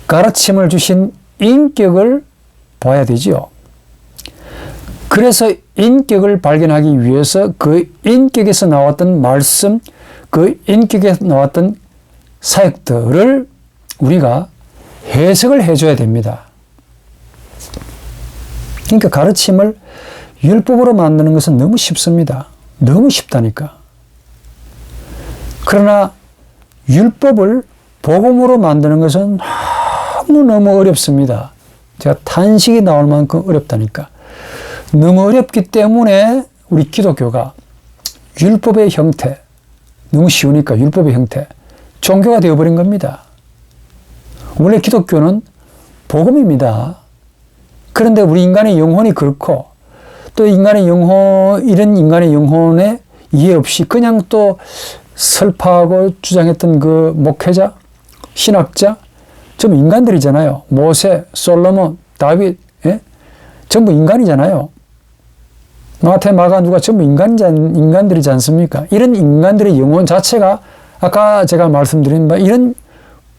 가르침을 주신 인격을 봐야 되지요. 그래서 인격을 발견하기 위해서 그 인격에서 나왔던 말씀, 그 인격에서 나왔던 사역들을 우리가 해석을 해줘야 됩니다. 그러니까 가르침을 율법으로 만드는 것은 너무 쉽습니다. 너무 쉽다니까. 그러나 율법을 복음으로 만드는 것은 너무 어렵습니다. 제가 탄식이 나올 만큼 어렵다니까. 너무 어렵기 때문에 우리 기독교가 율법의 형태, 너무 쉬우니까 율법의 형태, 종교가 되어버린 겁니다. 원래 기독교는 복음입니다. 그런데 우리 인간의 영혼이 그렇고 또 인간의 영혼, 이런 인간의 영혼에 이해 없이 그냥 또 설파하고 주장했던 그 목회자, 신학자, 전부 인간들이잖아요. 모세, 솔로몬, 다윗, 예? 전부 인간이잖아요. 마태, 마가, 누가 전부 인간들이지 않습니까? 이런 인간들의 영혼 자체가 아까 제가 말씀드린 바 이런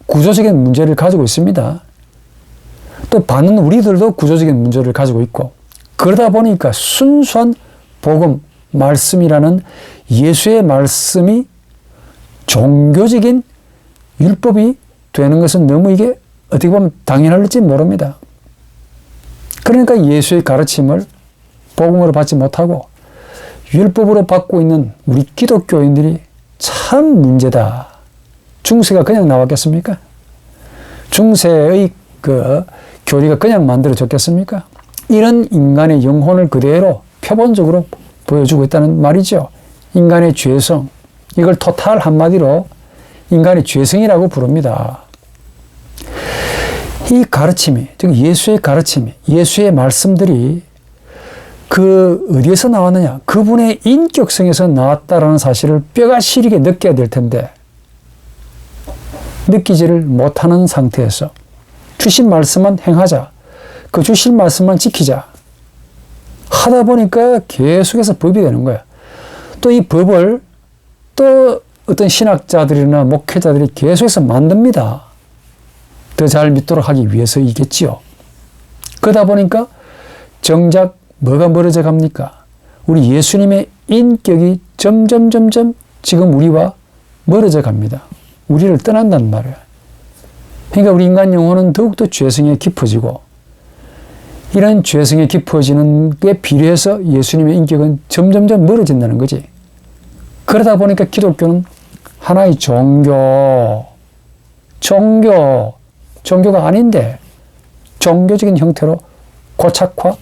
구조적인 문제를 가지고 있습니다. 또 받는 우리들도 구조적인 문제를 가지고 있고, 그러다 보니까 순수한 복음, 말씀이라는 예수의 말씀이 종교적인 율법이 되는 것은 너무 이게 어떻게 보면 당연할지 모릅니다. 그러니까 예수의 가르침을 복음으로 받지 못하고 율법으로 받고 있는 우리 기독교인들이 참 문제다. 중세가 그냥 나왔겠습니까? 중세의 그 교리가 그냥 만들어졌겠습니까? 이런 인간의 영혼을 그대로 표본적으로 보여주고 있다는 말이죠. 인간의 죄성, 이걸 토탈 한마디로 인간의 죄성이라고 부릅니다. 이 가르침이, 즉 예수의 가르침이, 예수의 말씀들이 그 어디에서 나왔느냐? 그분의 인격성에서 나왔다라는 사실을 뼈가 시리게 느껴야 될 텐데 느끼지를 못하는 상태에서 주신 말씀만 행하자, 그 주신 말씀만 지키자 하다 보니까 계속해서 법이 되는 거야. 또 이 법을 또 어떤 신학자들이나 목회자들이 계속해서 만듭니다. 더 잘 믿도록 하기 위해서이겠지요. 그러다 보니까 정작 뭐가 멀어져 갑니까? 우리 예수님의 인격이 점점 지금 우리와 멀어져 갑니다. 우리를 떠난단 말이에요. 그러니까 우리 인간 영혼은 더욱더 죄성에 깊어지고, 이런 죄성에 깊어지는 게 비례해서 예수님의 인격은 점점 멀어진다는 거지. 그러다 보니까 기독교는 하나의 종교가 아닌데 종교적인 형태로 고착화,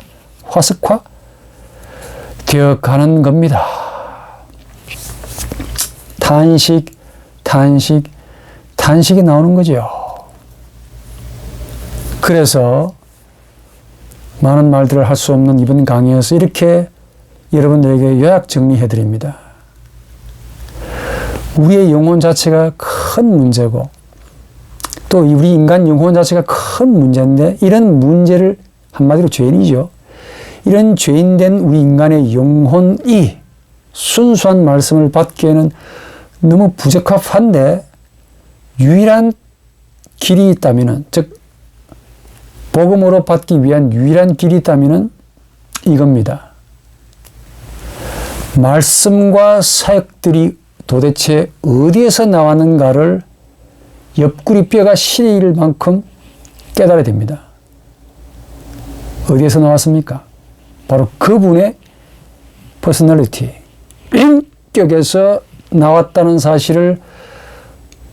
화석화 되어가는 겁니다. 탄식이 나오는 거죠. 그래서 많은 말들을 할 수 없는 이번 강의에서 이렇게 여러분들에게 요약 정리해 드립니다. 우리의 영혼 자체가 큰 문제고, 또 우리 인간 영혼 자체가 큰 문제인데, 이런 문제를 한마디로 죄인이죠. 이런 죄인된 우리 인간의 영혼이 순수한 말씀을 받기에는 너무 부적합한데, 유일한 길이 있다면은, 즉 복음으로 받기 위한 유일한 길이 있다면은 이겁니다. 말씀과 사역들이 도대체 어디에서 나왔는가를 옆구리 뼈가 시릴 만큼 깨달아야 됩니다. 어디에서 나왔습니까? 바로 그분의 퍼스널리티, 인격에서 나왔다는 사실을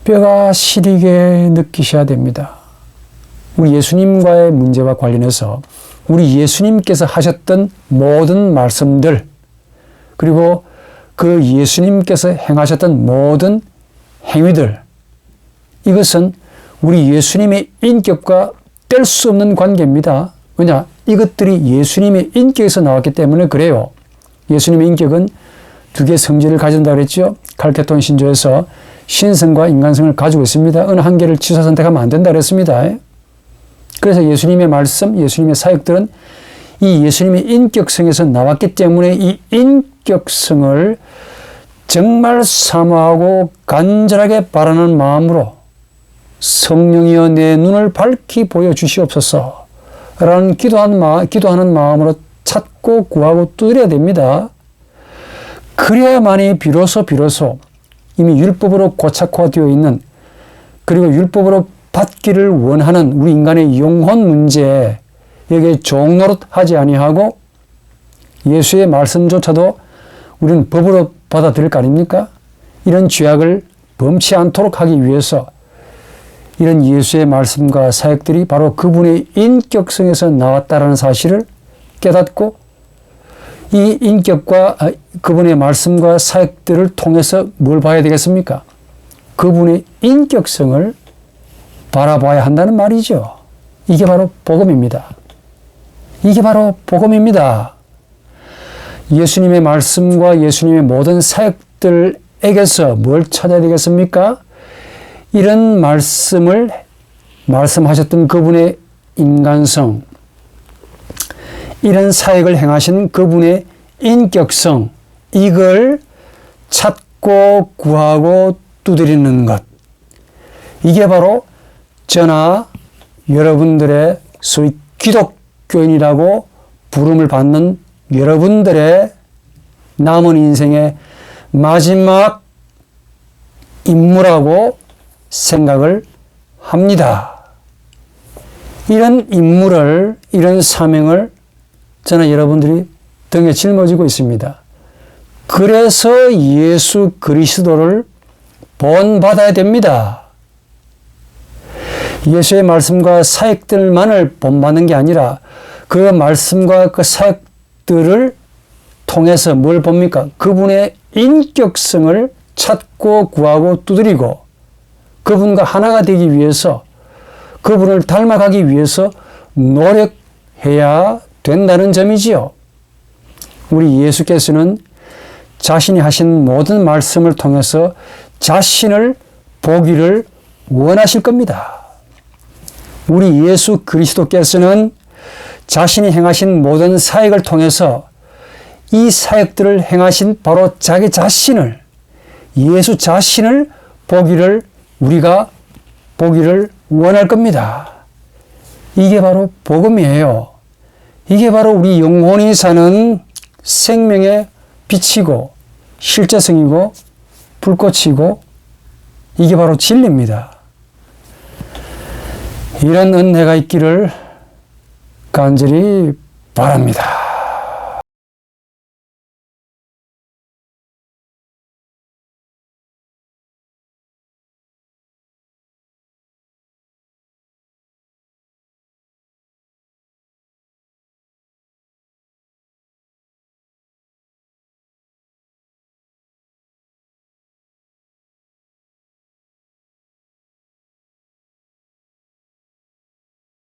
뼈가 시리게 느끼셔야 됩니다. 우리 예수님과의 문제와 관련해서 우리 예수님께서 하셨던 모든 말씀들, 그리고 그 예수님께서 행하셨던 모든 행위들, 이것은 우리 예수님의 인격과 뗄 수 없는 관계입니다. 왜냐? 이것들이 예수님의 인격에서 나왔기 때문에 그래요. 예수님의 인격은 두 개의 성질을 가진다고 그랬죠. 칼케톤 신조에서 신성과 인간성을 가지고 있습니다. 어느 한 개를 취사 선택하면 안 된다고 그랬습니다. 그래서 예수님의 말씀, 예수님의 사역들은 이 예수님의 인격성에서 나왔기 때문에 이 인격성을 정말 사모하고 간절하게 바라는 마음으로 성령이여 내 눈을 밝히 보여주시옵소서 라는 기도하는 마음으로 찾고 구하고 두드려야 됩니다. 그래야만이 비로소 이미 율법으로 고착화되어 있는, 그리고 율법으로 받기를 원하는 우리 인간의 영혼 문제에 여기에 종노릇하지 아니하고 예수의 말씀조차도 우리는 법으로 받아들일 거 아닙니까? 이런 죄악을 범치 않도록 하기 위해서 이런 예수의 말씀과 사역들이 바로 그분의 인격성에서 나왔다는 사실을 깨닫고, 이 인격과 그분의 말씀과 사역들을 통해서 뭘 봐야 되겠습니까? 그분의 인격성을 바라봐야 한다는 말이죠. 이게 바로 복음입니다. 이게 바로 복음입니다. 예수님의 말씀과 예수님의 모든 사역들에게서 뭘 찾아야 되겠습니까? 이런 말씀을 말씀하셨던 그분의 인간성, 이런 사역을 행하신 그분의 인격성, 이걸 찾고 구하고 두드리는 것. 이게 바로 저나 여러분들의 소위 기독교인이라고 부름을 받는 여러분들의 남은 인생의 마지막 임무라고 생각을 합니다. 이런 임무를, 이런 사명을 저는 여러분들이 등에 짊어지고 있습니다. 그래서 예수 그리스도를 본받아야 됩니다. 예수의 말씀과 사역들만을 본받는 게 아니라 그 말씀과 그 사역들을 통해서 뭘 봅니까? 그분의 인격성을 찾고 구하고 두드리고 그분과 하나가 되기 위해서, 그분을 닮아가기 위해서 노력해야 된다는 점이지요. 우리 예수께서는 자신이 하신 모든 말씀을 통해서 자신을 보기를 원하실 겁니다. 우리 예수 그리스도께서는 자신이 행하신 모든 사역을 통해서 이 사역들을 행하신 바로 자기 자신을, 예수 자신을 우리가 보기를 원할 겁니다. 이게 바로 복음이에요. 이게 바로 우리 영혼이 사는 생명의 빛이고 실제성이고 불꽃이고 이게 바로 진리입니다. 이런 은혜가 있기를 간절히 바랍니다.